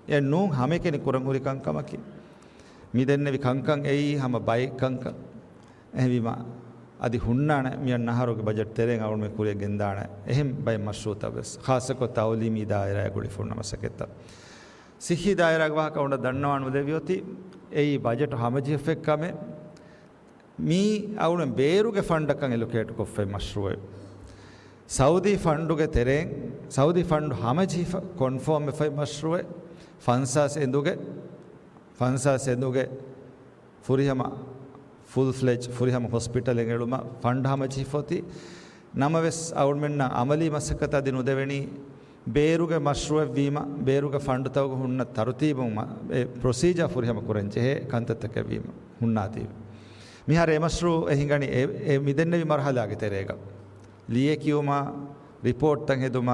ಎ ನೂ ಹಮೆಕೆನಿ ಕುರಂಗುರಿ ಕಂಕಮಕಿ ಮಿದೆನ್ನವಿ ಕಂಕಂ ಎಯಿ ಹಮ ಬೈ ಕಂಕ ಎವಿಮ ಅದಿ ಹುಣ್ಣಾಣ ಮಿಯನ್ ನಹರುಗೆ ಬಜೆಟ್ ತೆರೆಂಗ ಅವನು ಮೆ ಕುರಿಯ ಗೆಂದಾಣ ಎಹೆಂ ಬೈ ಮಶ್ರೂತ ಬಸ್ ಖಾಸಕೊ ತೌಲಿಮಿ ದಾಯರ ಗುಳಿ ಫುಣ್ಣ ಮಸಕೆತ್ತ ಸಿಹಿ ದಾಯರಾಗ ವಾಹಕ ಉಂಡ ದಣ್ಣವಾಣು ದೇವಿಯೋತಿ ಎಯಿ ಬಜೆಟ್ ಹಮಜಿ ಎಫೆಕ್ ಕಮೆ ಮೀ ಅವನು ಬೇರುಗೆ ಫಂಡಕ್ಕಂ ಎಲುಕೇಟ್ ಕೊಫೆ ಮಶ್ರೂವೆ ಸೌದಿ ಫಂಡುಗೆ ತೆರೆಂಗ್ ಸೌದಿ ಫಂಡು ಹಮಜಿ ಕೊನ್ಫರ್ಮ್ ಎಫೈ ಮಶ್ರುವೆ ಫನ್ಸಾಸ್ ಎಂದುಗೆ ಫುರಿಹಮ ಫುಲ್ ಫ್ಲೆಜ್ ಫುರಿಹಮ ಹಾಸ್ಪಿಟಲ್ ಎಂಗೆಳುಮ ಫಂಡ್ ಹಮಜಿ ಫೋತಿ ನಮವೆಸ್ ಅವಡ್ಮೆನ್ನ ಅಮಲಿ ಮಸಕತ ದಿನ ಉದೆವೆಣಿ ಬೇರುಗೆ ಮಶ್ರುವೆ ವೀಮ ಬೇರುಗೆ ಫಂಡ್ ತಗ ಹುಣ್ಣ ತರುತೀಬ ಪ್ರೊಸೀಜರ್ ಫುರಿಹಮ ಕುರಂಚೆ ಹೇ ಕಂತತ್ತಕ್ಕೆ ವೀಮ ಹುಣ್ಣಾತೀವಿ ಮಿಹಾರ ಎ ಮಶ್ರು ಹಿಂಗಣಿ ಮಿದೆನ್ನವಿ ಮರಹಲಾಗಿ ತೆರೆಗ ಲಿಯೆ ಕಿಯುಮ ರಿಪೋರ್ಟ್ ತಂಗೆ ಹೆದುಮ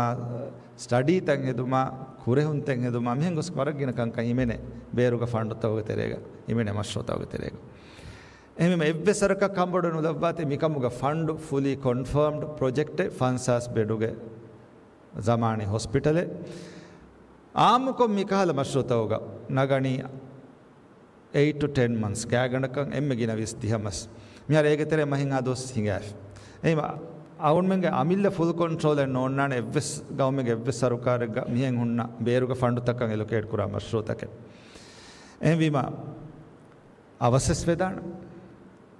ಸ್ಟಡಿ ತಂಗೆ ಹೆದುಮ ಕುರೆಹುನ್ ತಂಗೆ ಹೆದುಮ ಮಿಹೆಂಗೊಸ್ ಹೊರಗಿನ ಕಂಕ ಹಿಮೆನೆ ಬೇರುಗ ಫಂಡ್ ತಗೋತೆರೇಗ ಹಿಮೆನೆ ಮಶ್ರೋ ತಗೋತೆರೇಗ ಎಮ್ಮೆ ಎವ್ವೆ ಸರ್ಕ ಕಂಬಡನು ಲವ್ವಾತೆ ಮಿಕಮುಗ ಫಂಡ್ ಫುಲಿ ಕನ್ಫರ್ಮ್ಡ್ ಪ್ರಾಜೆಕ್ಟ್ ಫನ್ಸಾಸ್ ಬೆಡುಗೆ ಜಮಾನೆ ಹಾಸ್ಪಿಟಲೆ ಆಮುಕೊ ಮಿಕಹಲ ಮಶ್ರೋ ತಗೋಗ ನಗಣಿ 8 to 10 months ಕ್ಯಾಗಣಕಂ ಎಮ್ಮೆಗಿನ ವಿಸ್ ದಿಹಮಸ್ ಮಿಹಾರ ಏಗೆ ತೆರೆ ಮಹಿಂಗಾ ದೋಸ್ ಹಿಂಗಾಫ್ ಎಮ್ಮ ಅವನ ಮೆಂಗೆ ಅಮಿಲ್ಲ ಫುಲ್ ಕಂಟ್ರೋಲ್ ಎನ್ ನೋಡ್ನಾನೆ ಎವ್ವೆಸ್ ಗೌಮೆಗೆ ಎವ್ವೆಸ್ ಸರ್ಕಾರಗ ಮಿಹೆಂಗ್ ಹುಣ್ಣ ಬೇರುಗ ಫಂಡು ತಕ್ಕಂ ಎಲೊಕೇಟ್ ಕುರ ಮಶ್ರೂತಕ್ಕೆ ಎವಿಮ ಅವಸಸ್ ವೆದಾಣ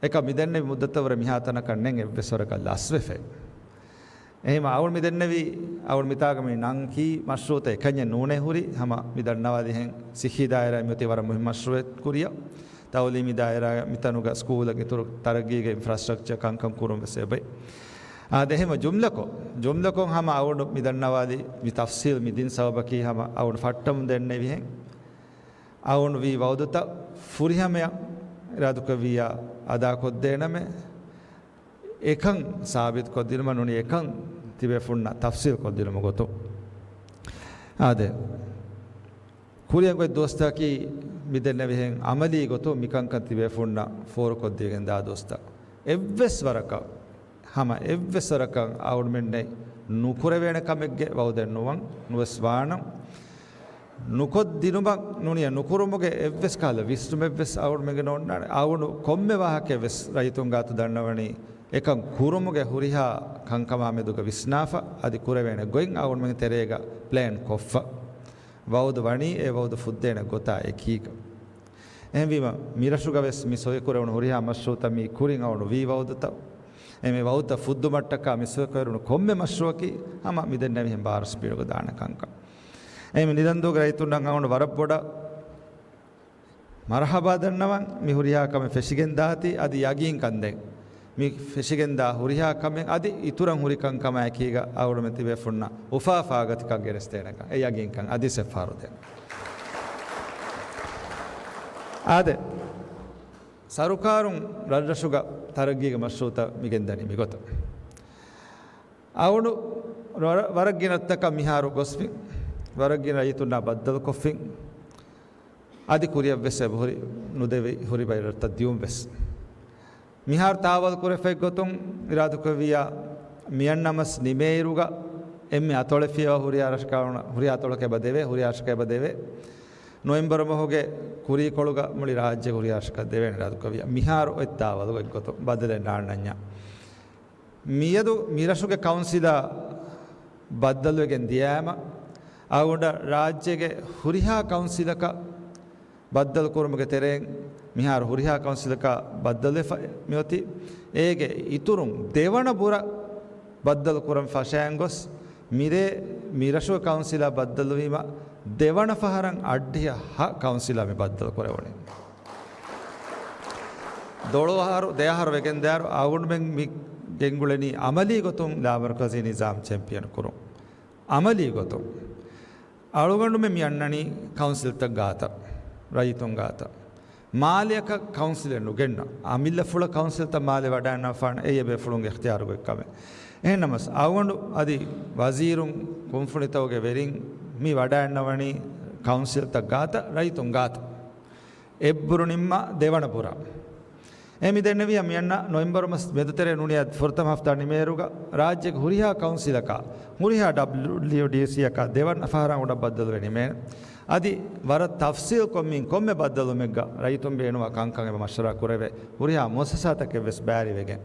ಏಕ ಮಿದೆನ್ನೆ ಮುದ್ದತವರ ಮಿಹಾತನ ಕಣ್ಣೆಂಗ್ ಎವ್ವೆಸ್ ಹೊರಗ ಲಸ್ವೆಫೆ එහෙම අවුල් මිදෙන්නවි අවුල් මිතාගමේ නංකි මශ්රූත එකඤ්ඤ නූනේ හුරි හම මිදන්නවාදි හෙන් සිහි දායරා මිති වර මුහිම් මශ්රූත් කුරිය තවලි දායරා මිතනුග ස්කූලගේ තුරු තරගීගේ ඉන්ෆ්‍රාස්ට්‍රක්චර් කංකම් කුරුම් වෙසෙබයි ආදෙහෙම ජුම්ලකොන් හම අවුල් මිදන්නවාදි මි තෆ්සීල් මිදින් සවබකි හම අවුල් ෆට්ටම් දෙන්නේ විහෙන් අවුල් වි වෞදත ෆුරිහම ඉරාදුක වියා අදා කොද්දේනමෙ එකං සාබිත් කොද්දිනම නුනි එකං තිබේ ෆුන්න තෆ්සීල් කොද්දිනම ගොතෝ ආදේ කුරියන් කොයි දොස්තාකි මිදෙන්න වෙහෙන් අමලි ගොතෝ මිකං කන් තිබේ ෆුන්න ෆෝර කොද්දිගෙන් දා දොස්තා එව්වස් වරක හම එව්වස් වරක අවුඩ්මෙන්නේ නුකුර වෙන කමෙක්ගේ වවදෙන්නුවන් නුවස් වානම් නුකොද්දිනුම නුනිය නුකුරුමුගේ එව්වස් කාල විස්තුමෙව්වස් අවුඩ්මෙගේ නොන්නානේ අවුණු කොම්මෙ වාහකේ වෙස් රයිතුන් ගාතු දන්නවනි එකං කුරුමුගේ හුරිහා කංකමාමෙදුක විස්නාෆ අදි කුරවේන ගොයින් අවුන් මෙන් තෙරේග ප්ලෑන් කොෆ්ෆ වෞද වණි ඒ වෞද ෆුද්දේන ගොතා එකීක එහෙම මිරසුගවෙස් මිසොය කරවුණු හුරියා මස්සූත මි කුරින් අවුණු වීවවුදත එමෙ වෞත ෆුද්දු මට්ටක මිසොය කරවුණු කොම්මෙ මස්සුවකි හම මිදෙන් නැවිහෙන් බාරස් පීරක දානකංක එහෙම නිදන්දෝග රයිතුන්නම් අවුණු වරප්පොඩ මරහබා දන්නවන් මි හුරියා කම ෆෙසිගෙන් දාති අදි යගින් කන්දෙන් මි ෆෙසිගෙන් දා හුරියා කමෙන් අදි ඉතුරන් හුරිකං කම ඇකීග අවුණු මෙති වෙෆුන්නා උෆාෆාගතිකක් ගෙරස්තේනක ඒ යගින් කන් අදි සෙෆාරුදෙන් ආද සරුකාරුන් රජසුග තරගීග මස්සූත මිගෙන්දනි මිගොත අවුණු වරගිනත්තක මිහාරු ගොස්පි වරගින රයිතුන්නා බද්දල් කොෆින් අදි කුරිය වෙස්ස බොහරි නුදෙවි හොරි බයිරත දියුම් වෙස් මිහාර තාවල් කුරෙෆෙක් ගොතුන් ඉරාදුකවියා මියන්නමස් නිමේරුග එම්මෙ අතොලෙෆිය හුරි ආරෂකාවන හුරි අතොලක බදෙවේ හුරි ආරෂක බදෙවේ නොවෙම්බර් මොහොගේ කුරී කොළුග මුලි රාජ්‍ය හුරි ආරෂක දෙවෙන ඉරාදුකවියා මිහාර ඔත්තාවල් ගොතු බදලෙ නාන්නඤ්ඤා මියදු මිරසුගේ කවුන්සිලා බද්දල්වෙගෙන් දියාම අවුඩ රාජ්‍යගේ හුරිහා කවුන්සිලක බද්දල් කුරුමගේ තෙරෙන් මිහාර හුරිහා කවුන්සිලක බද්දල් මෙවති ඒගේ ඉතුරුම් දෙවන බුර බද්දල් කුරම් ෆෂයන් ගොස් මිරේ මිරසුව කවුන්සිලා බද්දල් වීම දෙවන පහරන් අඩ්ඩිය හ කවුන්සිලා මේ බද්දල් කරවනේ දොළොහාරු දෙහාර වෙගෙන් දාරු අවුඩ්මෙන් මි ගෙන්ගුලෙනි අමලී ගොතුම් ලාමර්කසී නිසාම් චැම්පියන් කුරුම් අමලී ගොතුම් අලුගඬුමෙ මියන්නනි කවුන්සිල්ත ගාත රයිතුන් ගාත මාලයක කවුන්සිලෙන් නුගෙන්න අමිල්ල ෆුල කවුන්සිල්ත මාලේ වඩන්න ෆාන එයබේ ෆුලුන්ගේ ඉඛතියාරු එක්කම එහෙනමස් අවුගඬු අදි වසීරුන් කොන්ෆුනිතවගේ වෙරින් මි වඩන්නවනි කවුන්සිල්ත ගාත රයිතුන් ගාත එබ්බුරු නිම්ම දෙවනපුර එමි දෙන්නවිය මියන්න නොවෙම්බර් මස් මෙදතරේ නුනියත් ෆොර්තම හෆ්තා නිමේරුග රාජ්‍යක හුරිහා කවුන්සිලක හුරිහා WDC එක දෙවන පහරන් උඩ බද්දල් වෙනි මේ අදි වර තෆ්සීල් කොම්මින් කොම්මෙ බද්දලු මෙග්ග රයිතුම් බේනවා කංකං එම මෂරා කරවේ හුරිහා මොසසතක වෙස් බෑරි වෙගෙන්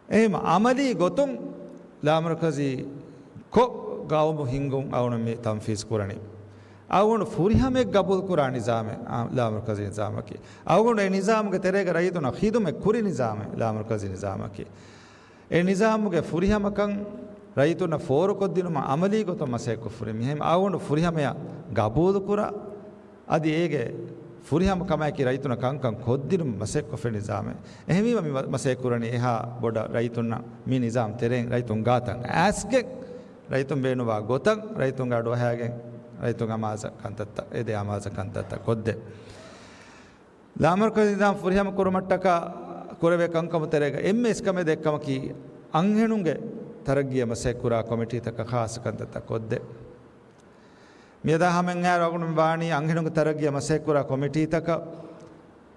එහෙම අමලී ගොතුම් ලාමර්කසී කො ගාවමු හිංගුම් අවුන මේ තම්ෆීස් කුරණි අවුන ෆුරිහමෙ ගබුල් කුරා නිසාම ලාමර්කසී නිසාමකි අවුන ඒ නිසාමගේ තෙරේක රයිතුන ඛිදුමෙ කුරි නිසාම ලාමර්කසී නිසාමකි ඒ නිසාමගේ ෆුරිහමකන් රයිතුන ෆෝරු කොද්දිනුම අමලී ගොතම මසෙක් කුෆුරි මෙහෙම අවුන ෆුරිහමය ගබුල් කුරා අදි ඒගේ ෆුරිහම කමයි රයිතුන කංකං කොද්දිනුම මසෙක් කුෆෙ නිසාම එහෙමීම මසෙක් කුරණි එහා බොඩ රයිතුන මි නිසාම් තෙරෙන් රයිතුන් ගාතන් ඇස්ගේ රයිතුන් බේනවා ගොතන් රයිතුන් ගඩ වහයගෙන් රයිතුන් අමාස කන්තත්ත එදේ අමාස කන්තත්ත කොද්දේ ලාමර්කසී නිසාම් ෆුරිහම කුරමට්ටක කුරවේ කංකම තෙරේක එම්එස් කම දෙක්කම කි අංහෙනුගේ තරගිය මසෙක් කුරා කමිටි තක ખાસ කන්තත්ත කොද්දේ මියදා හැමෙන් ආරගුණ බාණි අංහෙනුගේ තරගිය මසෙක් කුරා කමිටි තක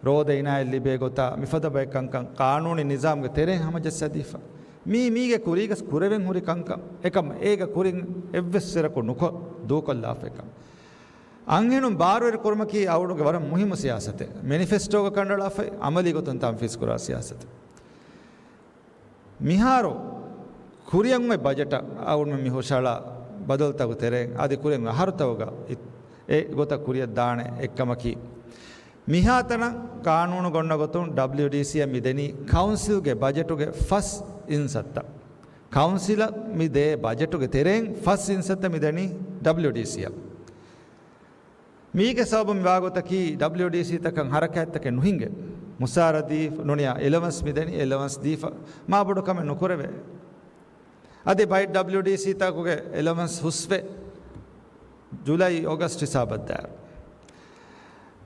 රෝද ඉනායි ලිබේ ගොතා මිෆද බයි කංකං කානූනි නිසාම්ගේ තෙරෙන් හමජ සදීෆා මීගේ කුරීගස් කුරවෙන් හුරි කංකම් එකම ඒක කුරින් එව්වෙස්සරකු නුක දූකල්ලාෆ එකම අංහෙනුම් බාරවර කුර්මකී අවුණුගේ වර මුහිම සියාසත මැනිෆෙස්ටෝක කණ්ඩලාෆ අමලි ගොතන් තම් ෆිස් කුරා සියාසත මිහාරෝ කුරියන් මේ බජට අවුණ මි හොෂාලා බදල්තව තෙරෙන් আদি කුරියන් අහරතවග ඒ ගොත කුරිය දාන එක්කමකී මිහාතන කානූනු ගොන්න ගොතුන් WDC මිදෙනි කවුන්සිල්ගේ බජටුගේ ෆස් ඉන්සත්ත කවුන්සිල මිදේ බජටුගේ තෙරෙන් ෆස් ඉන්සත්ත මිදෙනි WDC මීගේ සබම් වාගොතකි WDC තකන් හරකැත්තක නුහින්ගේ මුසාරදී නොනියා එලවන්ස් මිදෙනි එලවන්ස් දීෆ මා බොඩ කම නොකරවේ අදේ බයි WDC තකුගේ එලවන්ස් හුස්වේ ජූලයි ඔගස්ට් හිසාබද්දාර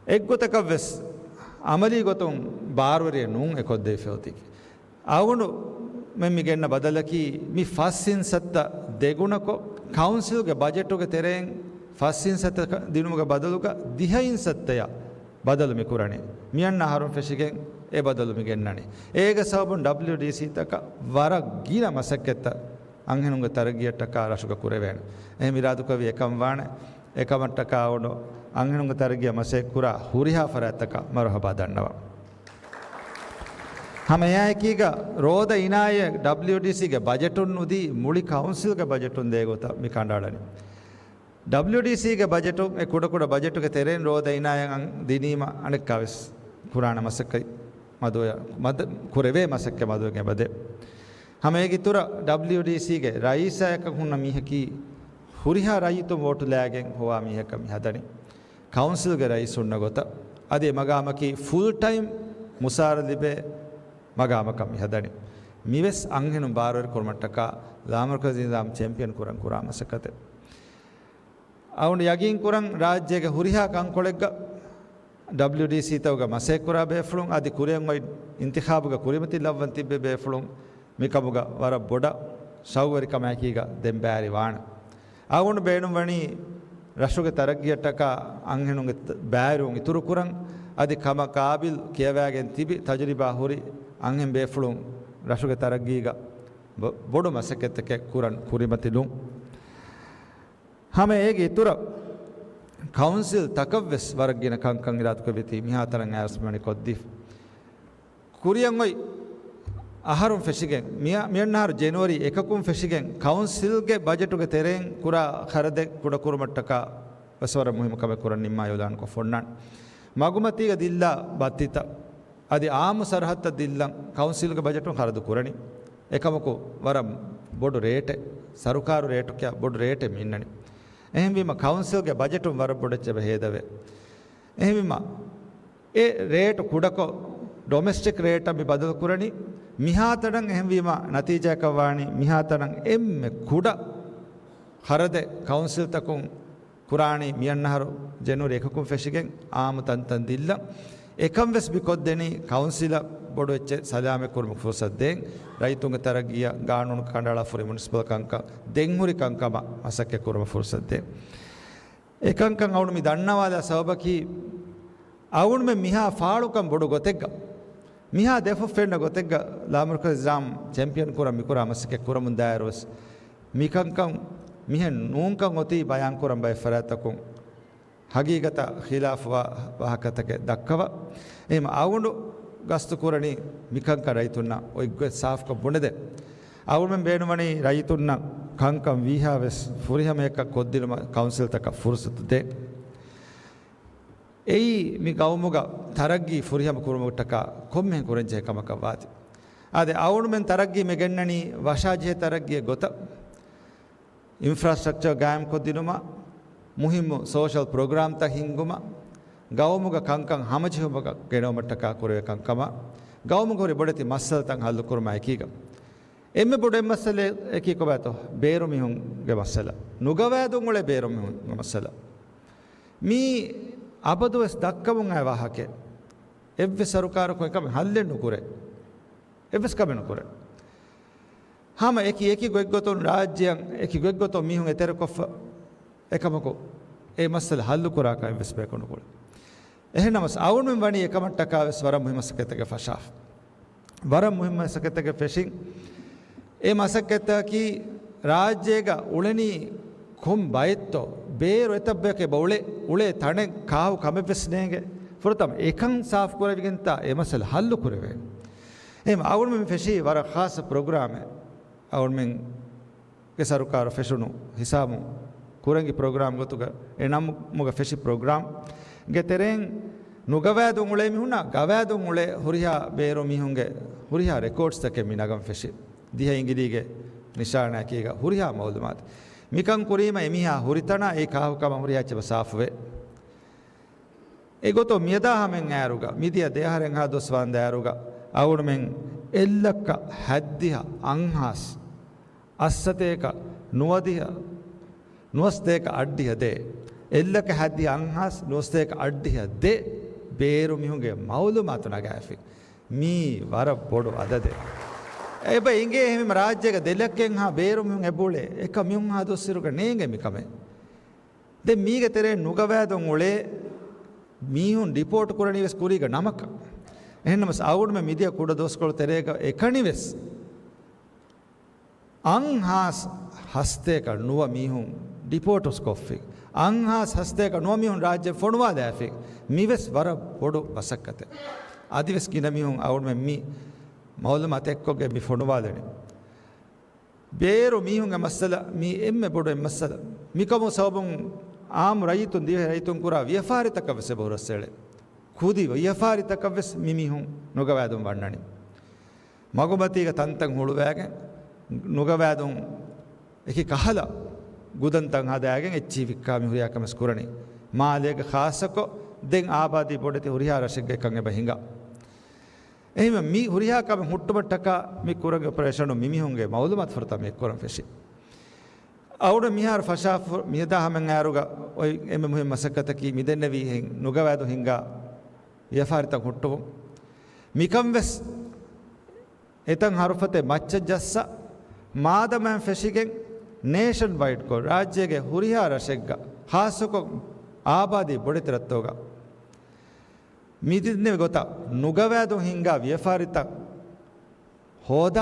එක්ගොතක වෙස් අමලී ගොතුන් බාරවරිය නුන් එකොද්දේ ෆෙවතිකි අවුණු මෙම්මි ගෙන්න බදලකි මි ෆස්සින් සත්ත දෙගුණකො කවුන්සිල්ගේ බජට්ටුගේ තෙරෙන් ෆස්සින් සත්ත දිනුමගේ බදලුක දිහයින් සත්තය බදලු මිකුරණේ මියන්න ආහාරම් ෆෙෂිගෙන් ඒ බදලු මිගෙන්නනේ ඒක සබුන් WDC තක වර ගින මසක්කෙත අංහෙනුගේ තරගියට කාරසුක කුරවෙන එහෙම ඉරාදු කවි එකම් වාන එකමට්ටක අවුණු අංහෙනුගේ තරගිය මසෙක් කුරා හුරිහා ෆරත්තක මරහබා දන්නවා හමයායකීග රෝද ඉනාය WDC ගේ බජටුන් උදී මුලි කවුන්සිල් ගේ බජටුන් දේගොත මි කණ්ඩාලනි WDC ಗೆ ಬಜೆಟು ಕುಡ ಕುಡ ಬಜೆಟುಗೆ ತೆರೆನ್ ರೋದ ಇನಾಯಂ ದಿನೀಮ ಅಣಕ್ಕಾವೆಸ್ ಕುರಾಣ ಮಸಕ್ಕೈ ಮದುವೆ ಕುರೆವೇ ಮಸಕ್ಕೆ ಮದುವೆಗೆ ಬದೆ ಹಮೇಗಿತುರ WDC ಗೆ ರೈಸಾಯಕ ಹುನ್ನ ಮಿಹಕಿ ಹುರಿಹಾ ರೈತು ವೋಟು ಲ್ಯಾಗೆಂ ಹೋವಾ ಮಿಹಕ ಮಿಹದನಿ ಕೌನ್ಸಿಲ್ ಗೆ ರೈಸ್ ಉಣ್ಣ ಗೊತ್ತ ಅದೇ ಮಗಾಮಕಿ ಫುಲ್ ಟೈಮ್ ಮುಸಾರ ದಿಬೆ ಮಗಾಮಕ ಮಿಹದನಿ ಮಿವೆಸ್ ಅಂಗೆನು ಬಾರರ್ ಕೊರ್ಮಟ್ಟಕ ಲಾಮರ್ಕಜ್ ನಿಜಾಮ್ ಚಾಂಪಿಯನ್ ಕುರಂ ಕುರಾ ಮಸಕತೆ ಅವನು ಯಗಿನ್ ಕುರಂ ರಾಜ್ಯಗೆ ಹುರಿಹಾ ಕಂಕೊಳೆಗ್ಗ WDC ತವಗ ಮಸೆ ಕುರಾ ಬೇಫ್ಲುಂ ಅದಿ ಕುರಿಯಂ ವೈ ಇಂತಿಖಾಬುಗ ಕುರಿಮತಿ ಲವ್ವನ್ ತಿಬ್ಬೆ ಬೇಫ್ಲುಂ ಮಿಕಬುಗ ವರ ಬೊಡ ಸೌವರಿಕ ಮ್ಯಾಕೀಗ ದೆಂಬ್ಯಾರಿ ವಾಣ ಅವನು ಬೇಣು ವಣಿ ರಶುಗೆ ತರಗ್ಗಿಯಟ್ಟಕ ಅಂಗೆನುಗೆ ಬ್ಯಾರು ಇತುರು ಕುರಂ ಅದಿ ಕಮ ಕಾಬಿಲ್ ಕೇವಾಗೆನ್ ತಿಬಿ ತಜರಿಬಾ ಹುರಿ ಅಂಗೆಂ ಬೇಫ್ಲುಂ ರಶುಗೆ ತರಗ್ಗೀಗ ಬೊಡು ಮಸಕೆತ್ತಕ್ಕೆ ಕುರನ್ ಕುರಿಮತಿಲುಂ ಹಮೆ ಹೇಗೆ ಇತುರ ಕೌನ್ಸಿಲ್ ತಕವ್ವೆಸ್ ವರ್ಗಿನ ಕಂಕಂ ಇರಾತ್ಕ ಬಿತಿ ಮಿಹಾತರಂ ಆಸ್ಮಣಿ ಕೊದ್ದಿ ಕುರಿಯಂಗೊಯ್ ಅಹರುಂ ಫೆಶಿಗೆನ್ ಮಿಯಣ್ಣಾರು ಜನವರಿ ಏಕಕುಂ ಫೆಶಿಗೆನ್ ಕೌನ್ಸಿಲ್ಗೆ ಬಜೆಟುಗೆ ತೆರೆನ್ ಕುರ ಖರದೆ ಕುಡ ಕುರುಮಟ್ಟಕ ವಸವರ ಮುಹಿಮಕಮೆ ಕುರನ್ ನಿಮ್ಮ ಯೋಲಾನ್ ಕೊ ಫೊಣ್ಣಾನ್ ಮಗುಮತಿಗ ದಿಲ್ಲ ಬತ್ತಿತ ಅದಿ ಆಮು ಸರಹತ್ತ ದಿಲ್ಲ ಕೌನ್ಸಿಲ್ಗೆ ಬಜೆಟು ಖರದು ಕುರಣಿ ಏಕಮಕು ವರ ಬೊಡು ರೇಟೆ ಸರುಕಾರು ರೇಟುಕ್ಯ ಬೊಡು ರೇಟೆ ಮಿನ್ನಣಿ එහෙම වීම කවුන්සිල්ගේ බජටුම් වර බොඩච්ච බෙහෙදවේ එහෙම වීම ඒ රේට් කුඩක ඩොමෙස්ටික් රේට් අපි බදල් කුරණි මිහාතඩන් එහෙම වීම නතිජයක වාණි මිහාතඩන් එම්මෙ කුඩ හරද කවුන්සිල් තකුන් කුරාණි මියන්නහරු ජනවරි 1 කුම් ෆෙෂිගෙන් ආම තන්තන් දිල්ල එකම් වෙස් බිකොද්දෙනි කවුන්සිල බොඩ වෙච්ච සදාමෙ කුරුමු ෆුර්සත් දෙන් ರೈತುಂಗ ತರಗಿಯ ಗಾಣುನು ಕಂಡಳ ಫುರಿ ಮುನ್ಸಿಪಲ್ ಕಂಕ ದೆಂಗುರಿ ಕಂಕಮ ಅಸಕ್ಕೆ ಕುರುಮ ಫುರ್ಸದ್ದೆ ಏಕಂಕಂ ಅವನು ಮಿ ದಣ್ಣವಾದ ಸಬಕಿ ಅವನು ಮೆ ಮಿಹಾ ಫಾಳುಕಂ ಬೊಡು ಗೊತೆಗ್ಗ ಮಿಹಾ ದೆಫು ಫೆಂಡ ಗೊತೆಗ್ಗ ಲಾಮರ್ಕ ಜಾಮ್ ಚಾಂಪಿಯನ್ ಕುರ ಮಿಕುರ ಮಸಕ್ಕೆ ಕುರ ಮುಂದಾಯರೋಸ್ ಮಿಕಂಕಂ ಮಿಹ ನೂಂಕಂ ಒತಿ ಬಯಾನ್ ಕುರಂ ಬೈ ಫರಾತಕುಂ ಹಗೀಗತ ಖಿಲಾಫ್ ವಾಹಕತಕ್ಕೆ ದಕ್ಕವ ಏಮ ಅವನು ಗಸ್ತು ಕೂರಣಿ ಮಿಕಂಕ ರೈತುನ್ನ ಒಯ್ಗೆ ಸಾಫ್ಕ ಬುಣದೆ ಅವಳು ಬೇಣುಮಣಿ ರೈತುನ್ನ ಕಂಕಂ ವಿಹಾವೆಸ್ ಫುರಿಹಮೇಕ ಕೊದ್ದಿನ ಕೌನ್ಸಿಲ್ ತಕ ಫುರ್ಸುತ್ತದೆ ಏಯಿ ಮಿ ಗೌಮುಗ ತರಗ್ಗಿ ಫುರಿಹಮ ಕುರುಮುಟ್ಟಕ ಕೊಮ್ಮೆ ಕುರಂಜೆ ಕಮಕ ವಾದಿ ಅದೇ ಅವಳು ಮೆನ್ ತರಗ್ಗಿ ಮೆಗೆಣ್ಣಣಿ ವಶಾಜೆ ತರಗ್ಗಿಯ ಗೊತ್ತ ಇನ್ಫ್ರಾಸ್ಟ್ರಕ್ಚರ್ ಗಾಯಂ ಕೊದ್ದಿನುಮ ಮುಹಿಮ್ಮು ಸೋಷಲ್ ಪ್ರೋಗ್ರಾಮ್ ತ ಹಿಂಗುಮ ಗೌಮುಗ ಕಂಕಂ ಹಮಜಿಹುಮಗ ಗೆಣೋಮಟ್ಟಕ ಕುರುವೆ ಕಂಕಮ ಗೌಮುಗೋರಿ ಬೊಡತಿ ಮಸ್ಸಲ್ ತಂಗ ಹಲ್ಲು ಕುರುಮ ಏಕೀಗ ಎಮ್ಮೆ ಬೊಡೆ ಮಸ್ಸಲೆ ಏಕೀಕ ಬಾತೋ ಬೇರು ಮಿಹುಂಗೆ ಮಸ್ಸಲ ನುಗವಾದುಂಗುಳೆ ಬೇರು ಮಿಹುಂಗೆ ಮಸ್ಸಲ ಮೀ ಅಬದು ಎಸ್ ದಕ್ಕವುಂ ಆಯ ವಾಹಕೆ ಎವ್ವೆ ಸರುಕಾರಕ್ಕೂ ಕಮೆ ಹಲ್ಲೆಣ್ಣು ಕುರೆ ಎವ್ವೆಸ್ ಕಮೆನು ಕುರೆ ಹಾಮ ಏಕಿ ಗೊಗ್ಗೊತ್ತೋ ರಾಜ್ಯ ಏಕಿ ಗೊಗ್ಗೊತ್ತೋ ಮಿಹುಂ ಎತೆರೆ ಕೊಫ ಏಕಮಕು ඒ මස්සල හල්ලු කුරාකා වෙස් බේකොණු කුල එහෙනමස් අවුන් මෙන් වණි එකමට්ටකා වෙස් වර මුහිම සකතක ෆෂා වර මුහිම සකතක ෆෙෂින් ඒ මසකත කි ರಾಜ್ಯಗ ಉಳನಿ ಕೊಂ ಬೈತ್ತೋ ಬೇರು ಎತಬ್ಬಕ್ಕೆ ಬೌಳೆ ಉಳೆ ತಣೆ ಕಾವು ಕಮೆಪೆಸ್ನೇಗೆ ಫುರತಮ ಏಕಂ ಸಾಫ್ ಕುರವಿಗಿಂತ ඒ ಮಸಲ ಹಲ್ಲು ಕುರವೆ එහෙම අවුන් මෙන් ෆෙෂි වර ખાસ ಪ್ರೋಗ್ರಾಮ್ අවුන් මෙන් ಗೆ ಸರ್ಕಾರ ಫೆಷುನು ಹಿಸಾಮು ಕುರಂಗಿ ಪ್ರೋಗ್ರಾಮ್ ಗೊತ್ತುಗ ಎನಮ್ ಮುಗ ಫೆಶಿ ಪ್ರೋಗ್ರಾಮ್ ಗೆ ತೆರೆನ್ ನುಗವಾದು ಉಳೆ ಮಿಹುನ ಗವಾದು ಉಳೆ ಹುರಿಯಾ ಬೇರೋ ಮಿಹುಂಗೆ ಹುರಿಯಾ ರೆಕಾರ್ಡ್ಸ್ ತಕೆ ಮಿನಗಂ ಫೆಶಿ ದಿಹ ಇಂಗಿದಿಗೆ ನಿಶಾನ ಕೀಗ ಹುರಿಯಾ ಮೌಲುಮಾತ್ ಮಿಕಂ ಕುರಿಮ ಎಮಿಹಾ ಹುರಿತನ ಏ ಕಾಹು ಕಮ ಹುರಿಯಾ ಚಬ ಸಾಫ್ವೆ ಏ ಗೊತ್ತೋ ಮಿಯದಾ ಹಮೆನ್ ಆರುಗ ಮಿದಿಯ ದೇಹರೆನ್ ಹಾ ದೊಸ್ವಾನ್ ದಾರುಗ ಅವಡು ಮೆನ್ ಎಲ್ಲಕ್ಕ ಹದ್ದಿಹ ಅಂಹಾಸ್ ಅස්සತೇಕ ನುವದಿಹ ನುವಸ್ತೇಕ ಅಡ್ಡಿಹದೆ ಎಲ್ಲಕ ಹದ್ದಿ ಅಂಹಾಸ್ ನುವಸ್ತೇಕ ಅಡ್ಡಿಹದೆ ಬೇರು ಮಿಹುಂಗೆ ಮೌಲು ಮಾತು ನಗಾಫಿ ಮೀ ವರ ಬೊಡು ಅದದೆ ಎಬ ಹಿಂಗೆ ಹಿಮ ರಾಜ್ಯಗ ದೆಲಕ್ಕೆಂ ಹಾ ಬೇರು ಮಿಹುಂ ಎಬುಳೆ ಎಕ ಮಿಹುಂ ಹಾ ದೊಸ್ಸಿರುಗ ನೇಂಗೆ ಮಿಕಮೆ ದೆ ಮೀಗೆ ತೆರೆ ನುಗವಾದೊಂ ಉಳೆ ಮೀಹುಂ ರಿಪೋರ್ಟ್ ಕುರಣಿವೆಸ್ ಕುರಿಗ ನಮಕ එහෙනමස් අවුඩුම මිදිය කුඩ දොස්කොළ තෙරේක එකනිවෙස් අංහාස් හස්තේක නුව මිහුන් ඩිපෝටස් කොෆ්ෆි අංහාස් හස්තේක නුව මිහුන් රාජ්‍ය ෆොනුවා දෑෆි මිවෙස් වර පොඩු වසක්කත අදිවෙස් කින මිහුන් අවුඩුම මි මෞලම අතෙක්කොගේ මි ෆොනුවා දෙන ಬೇರು ಮೀಹುಂಗ ಮಸ್ಸಲ ಮೀ ಎಮ್ಮೆ ಬೊಡು ಎಮ್ಮಸ್ಸಲ ಮಿಕಮು ಸೌಬಂ ಆಮ್ ರೈತುನ್ ದಿವೆ ರೈತುನ್ ಕುರ ವ್ಯಫಾರಿತಕವೆಸೆ ಬಹುರಸ್ಸೆಳೆ ಕೂದಿ ವ್ಯಫಾರಿತಕವೆಸ್ ಮಿಮಿಹುಂ ನುಗವಾದುಂ ವಣ್ಣಣಿ ಮಗುಮತಿಗ ತಂತಂ ಹುಳುವಾಗೆ ನುಗವಾದುಂ ಏಕಿ ಕಹಲ ಗುದಂತಂ ಹದಾಗೆ ಎಚ್ಚಿ ವಿಕ್ಕಾಮಿ ಹುರಿಯಾಕಮಸ್ ಕುರಣಿ ಮಾಲೆಗ ಖಾಸಕೊ ದೆಂ ಆಬಾದಿ ಬೊಡತಿ ಹುರಿಯಾ ರಶೆಗ್ಗೆ ಕಂಗೆ ಬಹಿಂಗ එහෙම මි හුරියාකම හුට්ටබට්ටක මි කුරග ප්‍රේෂණු මිමිහුන්ගේ මෞලමත් ෆර්තා මේ කුරන් ෆෙෂි අවුඩ මිහාර ෆෂාෆ් මියදා හමෙන් ආරුග ඔය එමෙ මුහෙ මසකතකි මිදෙන්න වී හෙන් නුගවැදු හින්ගා යෆාරිත හුට්ටු මිකම් වෙස් එතන් හරුෆතේ මච්ච ජස්ස මාදමන් ෆෙෂිගෙන් නේෂන් වයිඩ් කෝ රාජ්‍යගේ හුරියා රෂෙග්ග හාසක ආබාදී බොඩිතරත්තෝග මිදින්නේ ගොත නුගවැදු හින්ගා ව්‍යෆාරිත හෝද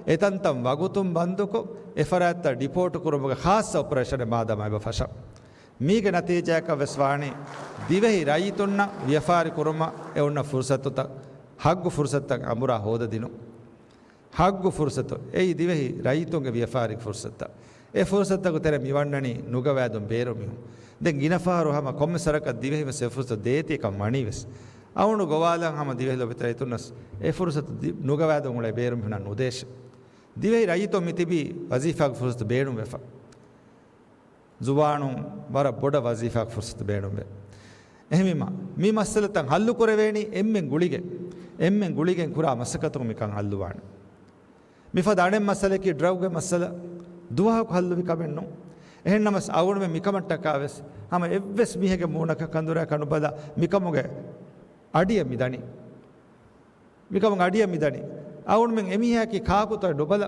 එතන්තම් වගුතුම් බන්දුකෝ එෆරාත්ත ඩිපෝට් කුරුමග ખાસ ඔපරේෂන් මාදමයි බෆෂ මීගේ නතීජයක වෙස්වාණි දිවෙහි රයිතුන්න ව්‍යෆාරි කුරුම එවුන්න ෆුර්සතුත හග්ගු ෆුර්සතක් අමුරා හෝද දිනු හග්ගු ෆුර්සත එයි දිවෙහි රයිතුන්ගේ ව්‍යෆාරි ෆුර්සත ඒ ෆුර්සතක තෙර මිවන්නනි නුගවැදුම් බේරුමිහු දැන් ගිනෆාරු හම කොම්මසරක දිවෙහි වෙස් ෆුර්සත දේති කම් මණිවස් ಅವನು ಗೋವಾಲಂ ಹಮ ದಿವೆ ಲೋಬಿತ ರೈತುನಸ್ ಎ ಫುರ್ಸತ್ ನುಗವಾದ ಉಂಗಳೆ ಬೇರುಂ ಹಿನ ಉದ್ದೇಶ ದಿವೆ ರೈತೋ ಮಿತಿಬಿ ವಜೀಫಾಗ್ ಫುರ್ಸತ್ ಬೇಡುಂ ವೆಫ ಜುವಾನು ವರ ಬೊಡ ವಜೀಫಾಗ್ ಫುರ್ಸತ್ ಬೇಡುಂ ವೆ ಎಹಮಿಮ ಮಿ ಮಸಲತಂ ಹಲ್ಲು ಕೊರವೇಣಿ ಎಮ್ಮೆಂ ಗುಳಿಗೆ ಕುರಾ ಮಸಕತು ಮಿಕಂ ಹಲ್ಲುವಾಣ ಮಿಫದ ಅಣೆ ಮಸಲಕಿ ಡ್ರವ್ಗೆ ಮಸಲ ದುವಾಕ್ ಹಲ್ಲು ವಿಕಮೆನ್ನು එහෙන් නමස් අවුණ මේ මිකමට්ටකාවෙස් හම එව්වෙස් මිහගේ මූණක කඳුර කනුබද මිකමුගේ අඩිය මිදනි මිකම අඩිය මිදනි අවුණ මෙන් එමිහාකි කාකුත ඩොබල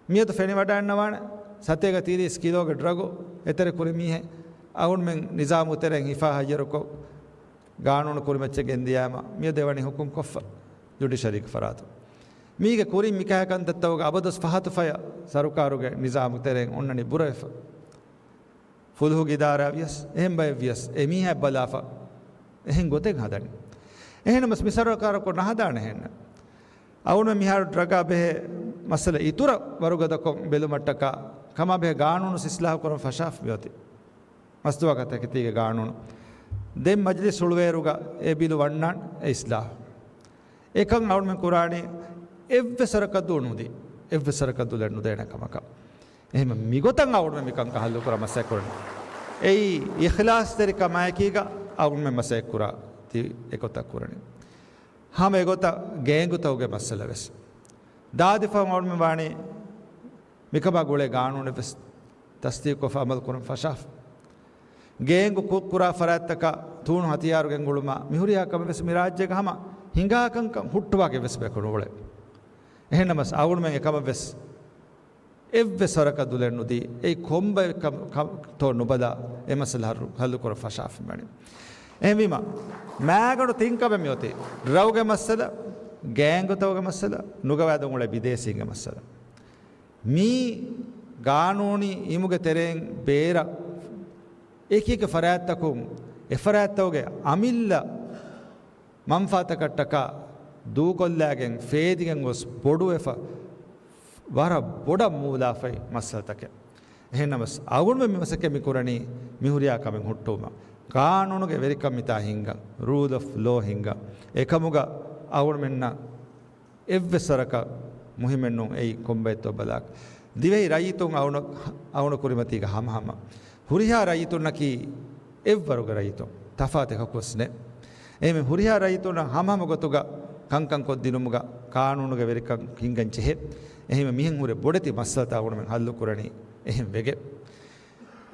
මියත ෆෙනි වඩන්නවාන සතේක 30 කිලෝගේ ඩ්‍රගෝ එතර කුරි මිහ අවුණ මෙන් නිසාමු තරෙන් හිෆා හයරකෝ ගානුන කුරිමච්ච ගෙන්දියාම මිය දෙවනි හුකුම් කොෆ ජුඩිෂරි ෆරාතු මීගේ කුරි මිකහකන්තත්තවගේ අබදස් ෆහතු ෆය සරුකාරුගේ නිසාමු තරෙන් ඔන්නනි බුරෙෆ ෆුල්හු ගිදාරාවියස් එහෙම් බයවියස් එමිහ බලාෆා එහෙන් ගොතෙන් හදන්නේ එහෙනම් මස් මිසරකාරකෝ නහදාන එහෙන්න අවුන මිහාර ඩ්‍රගා බෙහ මසල ඉතුර වරුගදකො බෙලුමට්ටක කම බෙහ ගානුනු සිස්ලාහ කරන ෆෂාෆ් බියති මස්තුවකත කතිගේ ගානුනු දෙම් මජ්ලිස් සුළුවේරුග ඒ බිලු වන්නන් ඒ ඉස්ලාහ එකන් අවුන මෙ කුරාණි එව්වසරකදුනුදී එව්වසරකදුලෙන්නු දෙන කමක එහෙම මිගොතන් අවුන මිකන් කහල්ලු කර මසය කරන ඒ ඉඛලාස් තරික මායකීග අවුන් මෙ මසය කුරා ති එකත කුරණි හම එගොත ගේංගුතවගේ මස්සල වෙස් දාදිෆම් අවුන් මෙ වාණි මිකබා ගොලේ ගානුනේ වෙස් තස්දීක් කො ෆමල් කරන් ෆෂාෆ් ගේංගු කුකුරා ෆරාත්තක තුණු හතියාරුගෙන් ගොළුම මිහුරියා කම වෙස් මිරාජ්‍යක හම හිඟාකං හුට්ටුවාගේ වෙස් බකනු ගොලේ එහෙනමස් අවුන් මෙ එකම වෙස් එව්වසරක දුලෙන්නුදී ඒ කොම්බ තෝ නුබදා එමසල හල්ලු කර ෆෂාෆ් මණි එහිම මෑගඩු තින්කබ මියොතේ රවුගේ මස්සල ගෑංගතවගේ මස්සල නුගවැදුන් වල විදේශීගේ මස්සල මී ගානෝනි ඉමුගේ තෙරෙන් බේර ඒකීක ෆරාත්තකුම් එෆරාත්තවගේ අමිල්ල මම්ෆාතකට්ටක දූකොල්ලාගෙන් ෆේදිගෙන් ගොස් බොඩු එෆ වර බොඩ මූලාෆයි මස්සලතක එහෙනමස් අවුන් මෙ මසකෙ මිකුරණි මිහුරියා කමෙන් හුට්ටෝම කානුනුගේ වෙරිකම් මිතා හිංග රූල් ඔෆ් ලෝ හිංග එකමුග අවුන් මෙන්න එව්වසරක මුහිමෙන්නු එයි කොම්බෙත්තෝ බලාක් දිවෙහි රයිතුන් අවුන කුරිමතිග හමහම හුරියා රයිතුන්නකි එව්වරුග රයිතුන් තෆාතක කොස්නේ එමෙ හුරියා රයිතුන හමහම ගොතුග කංකං කොද්දිනුමුග කානුනුගේ වෙරිකම් හිංගන් චෙහෙ එහෙම මිහෙන් හුරේ බොඩති මස්සලත අවුන මෙන් හල්ලු කුරණි එහෙම වෙගෙ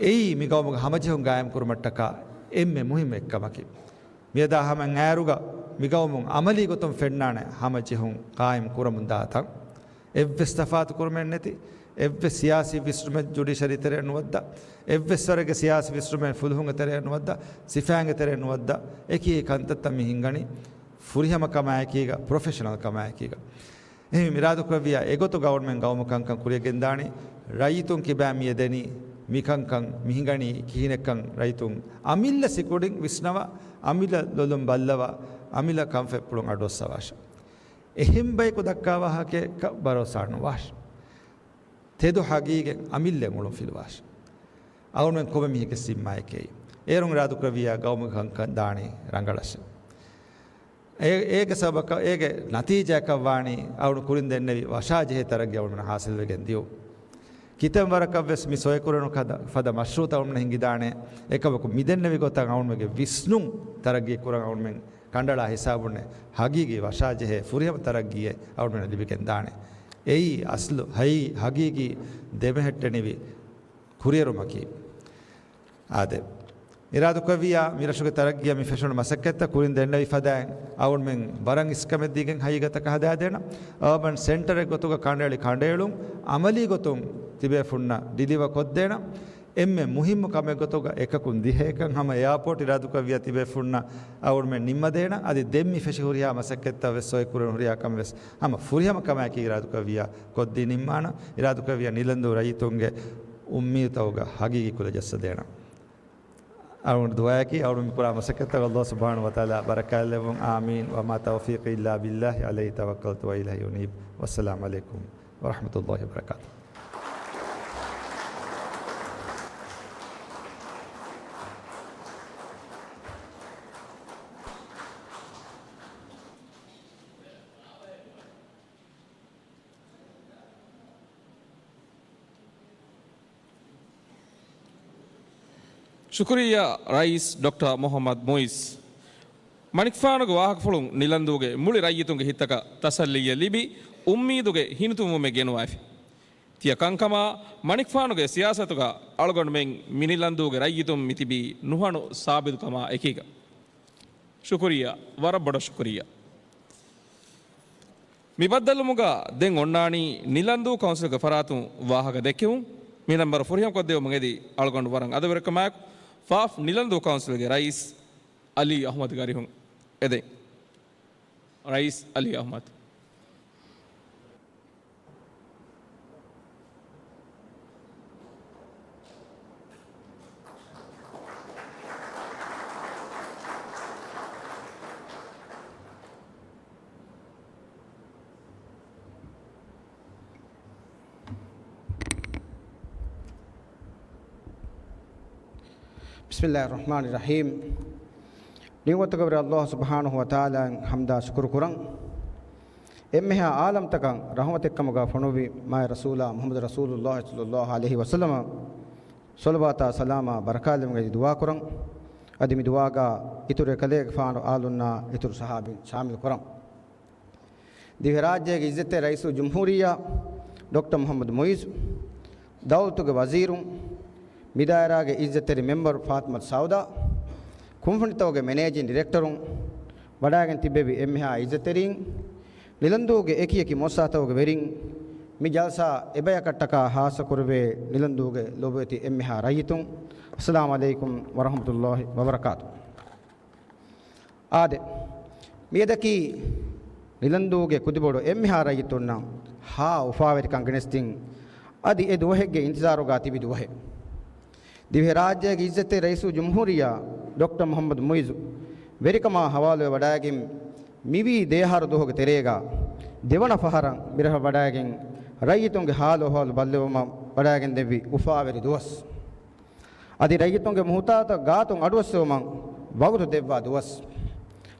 එයි මිගවමුග හමජෙහුන් ගායම් කුරුමට්ටක එම්මෙ මුහිම එක්කමකි මියදා හමන් ඈරුග මිගවමුන් අමලී ගොතුම් ෆෙන්නාන හමජෙහුන් කායම් කුරමුන් දාතක් එව්වෙස් තෆාත් කුරමෙන් නැති එව්වෙස් සියාසි විස්ෘමෙන් ජුඩිෂරි තරේ නුවද්ද එව්වෙස් වරගේ සියාසි විස්ෘමෙන් ෆුල්හුන් තරේ නුවද්ද සිෆාංග තරේ නුවද්ද එකී කන්තත්ත මිහින්ගනි ෆුරිහම කමායකීග ප්‍රොෆෙෂනල් කමායකීග එහෙම මිරාදු ක්‍රවිය එගොතු ගවර්න්මන්ට් ගවමකංකන් කුරියගෙන් දානි රයිතුන් කිබෑමිය දෙනි මිකංකන් මිහිගනි කිහිනෙක්කන් රයිතුන් අමිල්ල සිකුඩින් විස්නව අමිල ලොලුම් බල්ලව අමිල කම්ෆෙප්පුළුන් අඩොස්සවාශ එහෙම් බයිකු දක්කාවහකේ බරෝසානු වාශ තෙදු හගීගෙන් අමිල්ලෙන් උළුම් ෆිල්වාශ අවුනෙන් කොබ මිහික සිම්මායකේ ඒරුන් රාදු කවියා ගෞම කංක දාණේ රංගලස ඒක සබක ඒක නතිජයක වාණි අවුණු කුරින් දෙන්නේ වශාජේ තරග්‍ය අවුණු හාසිල් වෙගෙන් දියෝ කිතම් වරකවස් මි සොය කුරණු කද ෆද මශ්රූත අවුණු හිඟි දාණේ එකවක මිදෙන්න විගතන් අවුණුගේ විස්නු තරග්‍ය කුරන් අවුණු මෙන් කණ්ඩලා හිසාබුන්නේ හගීගේ වශාජේ ෆුරියම තරග්ගියේ අවුණු ලිබිකෙන් දාණේ එයි අස්ලු හයි හගීගේ දෙබහෙට්ට නෙවි කුරියරුමකි ආද ඉරාදු කවියා මිරෂුක තරග්ගිය මි ෆැෂන් මසක්කත කුරින් දෙන්න විෆදාන් අවුන් මෙන් බරං ඉස්කමෙද්දීගෙන් හයිගත කහදා දෙන අර්බන් සෙන්ටර් එක ගොතුක කණ්ඩායලි කණ්ඩායලුම් අමලි ගොතුම් තිබේ ෆුන්න ඩිලිව කොත් දෙන එම්මෙ මුහිම්ම කමෙ ගොතුක එකකුන් දිහෙකන් හැම එයාපෝට් ඉරාදු කවියා තිබේ ෆුන්න අවුන් මෙන් නිම්ම දෙන අදි දෙම්මි ෆැෂහුරියා මසක්කත වෙස්සොය කුරන් හුරියා කම වෙස් හැම ෆුරියම කමකි ඉරාදු කවියා කොද්දි නිම්මාන ඉරාදු කවියා නිලන්දු රයිතුන්ගේ උම්මීතවග හගීගි කුල ජස්ස දෙන أعون دعائك أعون بقرآن مسكت الله سبحانه وتعالى بارك الله آمين وما توفيق إلا بالله عليه توكلت وإليه ينيب والسلام عليكم ورحمة الله وبركاته
ಶುಕ್ರಿಯಾ ರೈಸ್ ಡಾಕ್ಟರ್ ಮೊಹಮ್ಮದ್ ಮೊಯಿಸ್ ಮಣಿಕ್ಫಾನುಗೆ ವಾಹಕ ಫುಳುಂ ನಿಲಂದುಗೆ ಮುಳಿ ರೈಯಿತುಂಗೆ ಹಿತ್ತಕ ತಸಲ್ಲಿಯ ಲಿಬಿ ಉಮ್ಮೀದುಗೆ ಹಿನುತುಮುಮೆ ಗೆನುವಾಫಿ ತಿಯ ಕಂಕಮ ಮಣಿಕ್ಫಾನುಗೆ ಸಿಯಾಸತುಗ ಅಳಗೊಂಡು ಮೆಂಗ್ ಮಿನಿಲಂದುಗೆ ರೈಯಿತುಂ ಮಿತಿಬಿ ನುಹಣು ಸಾಬಿದುಕಮ ಎಕೀಗ ಶುಕ್ರಿಯಾ ವರಬ್ಬಡ ಶುಕ್ರಿಯಾ ಮಿಬದ್ದಲುಮುಗ ದೆಂಗ್ ಒಣ್ಣಾಣಿ ನಿಲಂದು ಕೌನ್ಸಿಲ್ಗೆ ಫರಾತು ವಾಹಕ ದೆಕ್ಕೆವು ಮಿ ನಂಬರ್ ಫುರಿಯಂ ಕೊದ್ದೆವು ಮಂಗೆದಿ ಅಳಗೊಂಡು ವರಂಗ್ ಅದವರಕಮಾಕ್ ಫಾಫ್ ನಿಲಂದು ಕೌನ್ಸಿಲ್ಗೆ ರೈಸ್ ಅಲಿ ಅಹಮದ್ ಗಾರಿ ಹುಂ ಎದೆ ರೈಸ್ ಅಲಿ ಅಹಮದ್
بسم الله الرحمن الرحيم نيوت قبر الله سبحانه وتعالى حمدا شكر كران امها عالم تکان رحمتک کمگا فنوبی ما رسول محمد رسول الله صلى الله عليه وسلم صلوات سلام برکات مگی دعا کران ادمی دعا گا اتر کلیگ فان آلنا اتر صحابی شامل کران دیو راجیہ کی عزت رئیس جمہوریہ ڈاکٹر محمد موئیز دولت کے وزیروں මිදායරාගේ ඉజ్జතේ මෙම්බර් ෆාත්මත් සෞදා කුම්ෆනිතෝගේ මැනේජින් ඩිරෙක්ටරුන් වඩාගෙන තිබෙවි එම්හා ඉజ్జතරින් නිලන්දුගේ එකියකි මොසාතෝගේ වෙරින් මි ජල්සා එබයකට්ටක හාස කුරවේ නිලන්දුගේ ලොබෙති එම්හා රයිතුන් අස්ලාමු අලයිකුම් වරහමතුල්ලාහි වබරකාතු ආදේ මියදකි නිලන්දුගේ කුදිබොඩ එම්හා රයිතුන් නම් හා උෆාවෙරි කංගනෙස්තින් අදි ඒ දුවහෙගේ ඉන්තිසාරෝගා තිබි දුවහෙ दिव्य राज्य की इज्जत रईसु जमहूरिया डॉक्टर मोहम्मद मुइज़ वेरिकमा हवाले वडागिम मिवी देहार दोहग तेरेगा देवण फहरं बिरह वडागिन रईतुंगे हालो हाल बल्लेवम वडागिन देवी उफावेरि दुवस अदि रईतुंगे मुहतात गातुं अडवस्सेवम वगुतु देव्वा दुवस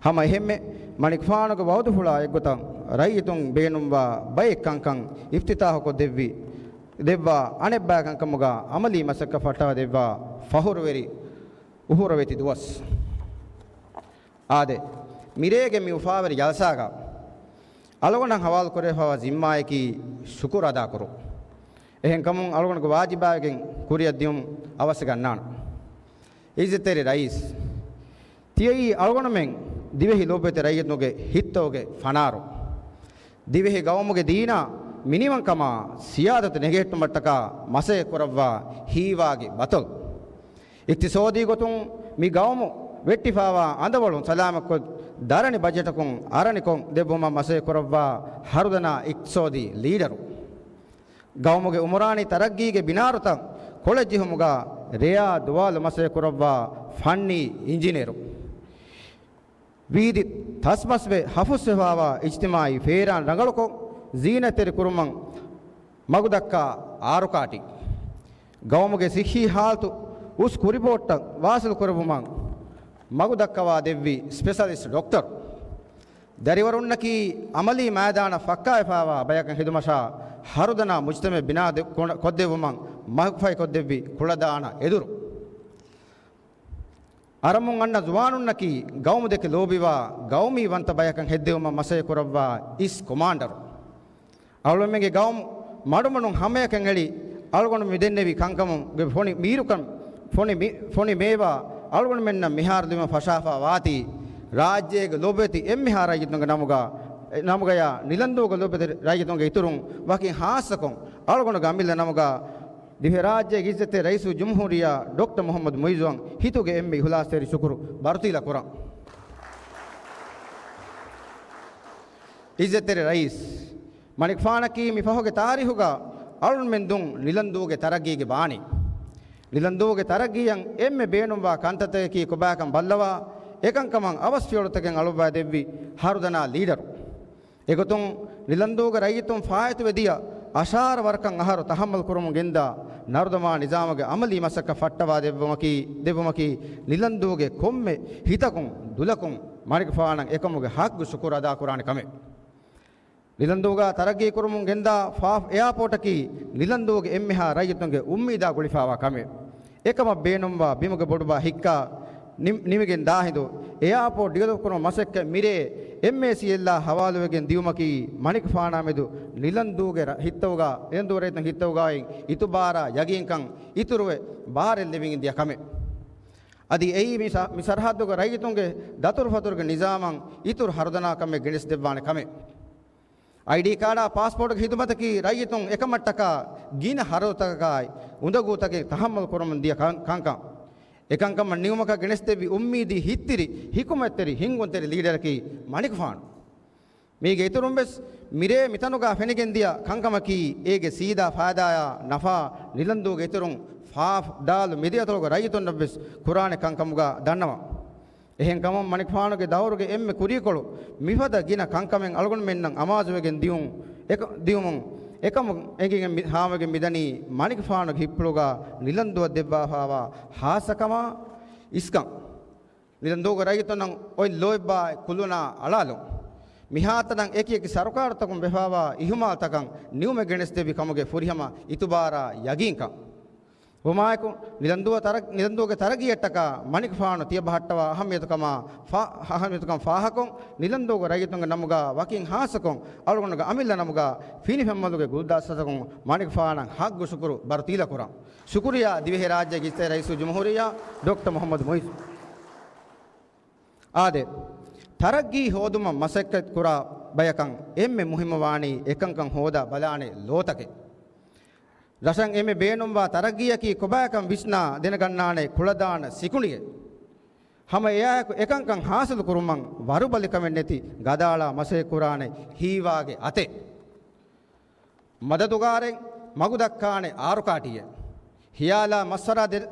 हम हेम्मे मणिक्फानुगे वौदु फुला एग्गुतं रईतुं बेनुंवा बय कंकं इफ्तिताह को देवी දෙව්වා අනෙබ්බාකංකමුගා අමලි මසක ෆටව දෙව්වා ෆහුරවෙරි උහුරවෙති දුවස් ආදේ මිරේගේ මි උෆාවරි ජල්සාගා අලගොණන් හවාල් කරේ හව জিম্মাයකි ශුකුර අදා කරු එහෙන් කමුන් අලගොණක වාජිබාගෙන් කුරියද්දියුම් අවශ්‍ය ගන්නාන ඉජතේරි රයිස් තියයි අලගොණමෙන් දිවෙහි ලෝපෙත රයියත්නෝගේ හිත්තෝගේ ෆනාරෝ දිවෙහි ගවමුගේ දීනා මිනිවන් කම සියාදත නෙගෙට්ටු මට්ටක මසේ කරවවා හීවාගේ බතල් ඉක්තිසෝදී ගොතුන් මි ගවමු වෙට්ටිෆාවා අඳවලුන් සලාමක දරණි බජටකුන් අරණිකොන් දෙබොම මසේ කරවවා හරුදනා ඉක්සෝදී ලීඩරු ගවමුගේ උමරානි තරග්ගීගේ බිනාරත කොලෙජ්ජි හමුගා රෙයා දුවාල මසේ කරවවා ෆන්නි ඉංජිනේරු වීදි තස්මස්වේ හෆුස්සෙවාවා ඉජ්තිමායි ෆේරාන් රඟලකෝ زينة كرمان مغدكا ಆರುಕಾಟಿ ಗೌಮಗೆ ಸಿಹಿ ಹಾಲ್ತು ಉಸ್ ಕುರಿಬೋಟ್ಟ ವಾಸಲು ಕೊರಬುಮಂ ಮಗು ದಕ್ಕವಾ ದೆವ್ವಿ ಸ್ಪೆಷಲಿಸ್ಟ್ ಡಾಕ್ಟರ್ ದರಿವರುಣ್ಣಕಿ ಅಮಲಿ ಮೈದಾನ ಫಕ್ಕಾಯಫಾವ ಬಯಕ ಹಿದುಮಶಾ ಹರುದನ ಮುಜ್ತಮೆ ಬಿನಾ ಕೊದ್ದೆವುಮಂ ಮಹಫೈ ಕೊದ್ದೆವ್ವಿ ಕುಳದಾಣ ಎದುರು ಅರಮುಂ ಅಣ್ಣ ಜುವಾನುನ್ನಕಿ ಗೌಮು ದೆಕ್ಕೆ ಲೋಬಿವಾ ಗೌಮಿ ವಂತ ಬಯಕಂ ಹೆದ್ದೆವುಮ ಮಸೆ ಕೊರವ್ವಾ ಇಸ್ ಕಮಾಂಡರ್ ಅವಳೊಮ್ಮೆಗೆ ಗೌಮ್ ಮಡುಮಣು ಹಮೆಯಕಂ ಎಳಿ ಅಳ್ಗೊಂಡು ಮಿದೆನ್ನೆವಿ ಕಂಕಮಂ ಫೋನಿ ಮೀರುಕಂ ಫೋನಿ ಮೇವಾ ಅಳ್ಗೊಂಡು ಮೆನ್ನ ಮಿಹಾರ ದಿಮ ಫಶಾಫಾ ವಾತಿ ರಾಜ್ಯಗೆ ಲೋಬೆತಿ ಎಮ್ಮಿಹಾರ ಆಗಿದ್ದಂಗೆ ನಮಗಯ ನಿಲಂದೋಗ ಲೋಬೆತಿ ರಾಗಿದ್ದಂಗೆ ಇತುರುಂ ವಾಕಿ ಹಾಸಕಂ ಅಳ್ಗೊಂಡು ಗಂಬಿಲ್ಲ ನಮಗ ದಿವ್ಯ ರಾಜ್ಯ ಇಜ್ಜತೆ ರೈಸು ಜುಮ್ಹೂರಿಯ ಡಾಕ್ಟರ್ ಮೊಹಮ್ಮದ್ ಮೊಯ್ಜುಂಗ್ ಹಿತುಗೆ ಎಮ್ಮಿ ಹುಲಾಸ್ತೇರಿ ಶುಕ್ರು ಬರುತ್ತಿಲ್ಲ ಕುರ ಇಜ್ಜತೆರೆ ರೈಸ್ ಮಣಿಕ್ ಫಾಣಕಿ ಮಿಫಹೋಗೆ ತಾರಿಹುಗ ಅಳುನ್ ಮೆಂದುಂ ನಿಲಂದೂಗೆ ತರಗಿಗೆ ಬಾಣಿ ನಿಲಂದೂಗೆ ತರಗಿಯಂ ಎಮ್ಮೆ ಬೇಣುಂಬ ಕಂತತೆಕಿ ಕೊಬಾಕಂ ಬಲ್ಲವ ಏಕಂಕಮಂ ಅವಸ್ಫಿಯೊಳತಗೆಂ ಅಳುಬಾ ದೆವ್ವಿ ಹಾರುದನ ಲೀಡರು ಎಗೊತುಂ ನಿಲಂದೂಗ ರೈತುಂ ಫಾಯತು ವೆದಿಯ ಅಶಾರ ವರ್ಕಂ ಅಹರು ತಹಮ್ಮಲ್ ಕುರುಮುಗೆಂದ ನರ್ದಮಾ ನಿಜಾಮಗೆ ಅಮಲಿ ಮಸಕ ಫಟ್ಟವಾ ದೆವ್ವಮಕಿ ನಿಲಂದೂಗೆ ಕೊಮ್ಮೆ ಹಿತಕುಂ ದುಲಕುಂ ಮಣಿಕ್ ಫಾಣಂ ಏಕಮುಗೆ ಹಾಕ್ಗು ಶುಕುರ ಅದಾ ಕುರಾಣಿ ಕಮೆ ನಿಲಂದೂಗ ತರಗಿ ಕುರುಮುಗೆಂದ ಫಾಫ್ ಏರ್ಪೋರ್ಟಕಿ ನಿಲಂದೂಗೆ ಎಮ್ಮೆಹ ರೈತುಂಗೆ ಉಮ್ಮೀದ ಗುಳಿಫಾವ ಕಮೆ ಏಕಮ ಬೇನುಂಬ ಬಿಮುಗೆ ಬೊಡುಬ ಹಿಕ್ಕ ನಿಮಗೆ ದಾಹಿದು ಏರ್ಪೋರ್ಟ್ ಡಿಗದು ಕುರು ಮಸಕ್ಕೆ ಮಿರೆ ಎಮ್ಮೆಸಿ ಎಲ್ಲ ಹವಾಲುವೆಗೆ ದಿಯುಮಕಿ ಮಣಿಕ್ ಫಾಣಾಮೆದು ನಿಲಂದೂಗೆ ಹಿತ್ತವುಗ ನಿಲಂದೂ ರೈತನ ಹಿತ್ತವುಗಾಯಿ ಇತು ಬಾರ ಯಗಿಂಕಂ ಇತುರುವೆ ಬಾರೆಲ್ಲಿವಿಂಗಿಂದಿಯ ಕಮೆ ಅದಿ ಎಯಿ ಮಿಸರ್ಹದ್ದುಗ ರೈತುಂಗೆ ದತುರ್ ಫತುರ್ಗೆ ನಿಜಾಮಂ ಇತುರು ಹರ್ದನಾ ಕಮೆ ಗಿಣಿಸ್ ದೆವ್ವಾನೆ ಕಮೆ ಐಡಿ ಕಾರ್ಡ ಪಾಸ್ಪೋರ್ಟ್ ಹಿದುಮತಕಿ ರೈತುಂ ಏಕಮಟ್ಟಕ ಗೀನ ಹರೋತಕಾಯ್ ಉಂದಗೂತಗೆ ತಹಮ್ಮಲ್ ಕೊರಮಂದಿಯ ಕಂಕಂ ಏಕಂಕಮ್ಮ ನಿಯಮಕ ಗಿಣಿಸ್ತೇವಿ ಉಮ್ಮೀದಿ ಹಿತ್ತಿರಿ ಹಿಕುಮೆತ್ತರಿ ಹಿಂಗೊಂತೆರಿ ಲೀಡರ್ಕಿ ಮಣಿಕ್ ಫಾಣ್ ಮೀಗೆ ಇತುರುಂಬೆಸ್ ಮಿರೇ ಮಿತನುಗ ಫೆನಿಗೆಂದಿಯ ಕಂಕಮಕಿ ಏಗೆ ಸೀದಾ ಫಾದಾಯ ನಫಾ ನಿಲಂದೂಗೆ ಇತುರುಂ ಫಾಫ್ ದಾಲ್ ಮಿದಿಯತೊಳಗ ರೈತುನ್ ನಬ್ಬೆಸ್ ಕುರಾನೆ ಕಂಕಮುಗ ದನ್ನವ එහෙන් කමම් මණික් ෆානුගේ දවරුගේ එම්මೆ කුරියකොළු මිහද ගින කංකමෙන් අලගොන් මෙන්නම් අමාජුවගෙන් දියුමුන් එකම එකින් හාමගෙන් මිදනී මණික් ෆානුගේ හිප්පලුගා නිලන්දුව දෙබ්බාවා හාසකම ඉස්කම් නිලන්දුවක රයිතොනම් ඔයි ලොයිබා කුලුනා අලාලු මිහාතනම් එකියකි සරකාරතකම් බෙහාවා ඉහුමාතකම් නියුමෙ ගෙනස් දෙවි කමගේ ෆුරිහම ඉතුබාරා යගින්කම් ಒಮಾಯಕು ನಿಲಂದೂಗೆ ತರಗಿಯಟ್ಟಕ ಮಣಿಕ್ ಫಾಣು ತಿಯ ಬಹಟ್ಟವ ಅಹಮ್ಯತಕಮ ಫಾಹಕೊಂ ನಿಲಂದೂಗ ರೈತುಂಗ ನಮಗ ವಕಿಂಗ್ ಹಾಸಕೊಂ ಅವಳುಗೊಂಡಗ ಅಮಿಲ್ಲ ನಮಗ ಫೀನಿ ಫೆಮ್ಮಲುಗೆ ಗುಲ್ದಾಸತಕೊಂ ಮಣಿಕ್ ಫಾಣ ಹಾಗ್ಗು ಶುಕುರು ಬರುತ್ತೀಲ ಕುರ ಶುಕುರಿಯ ದಿವ್ಯ ರಾಜ್ಯ ಗಿಸ್ತೆ ರೈಸು ಜುಮ್ಹೂರಿಯ ಡಾಕ್ಟರ್ ಮೊಹಮ್ಮದ್ ಮೊಯ್ಸ್ ಆದೆ ತರಗ್ಗಿ ಹೋದುಮ ಮಸಕ್ಕ ಕುರ ಬಯಕಂ ಎಮ್ಮೆ ಮುಹಿಮವಾಣಿ ಏಕಂಕಂ ಹೋದ ಬಲಾಣೆ ಲೋತಕೆ ರಸಂ ಎಮ್ಮೆ ಬೇನುಂಬ ತರಗಿಯಕಿ ಕೊಬಾಕಂ ವಿಷ್ಣಾ ದಿನಗಣ್ಣಾಣೆ ಕುಳದಾಣ ಸಿಕುಣಿಗೆ ಹಮ ಏಕಂಕಂ ಹಾಸಲು ಕುರುಮಂ ವರುಬಲಿಕಮೆನ್ನೆತಿ ಗದಾಳ ಮಸೆ ಕುರಾಣೆ ಹೀವಾಗೆ ಅತೆ ಮದದುಗಾರೆ ಮಗುದಕ್ಕಾಣೆ ಆರುಕಾಟಿಯೆ ಹಿಯಾಲ ಮಸ್ಸರ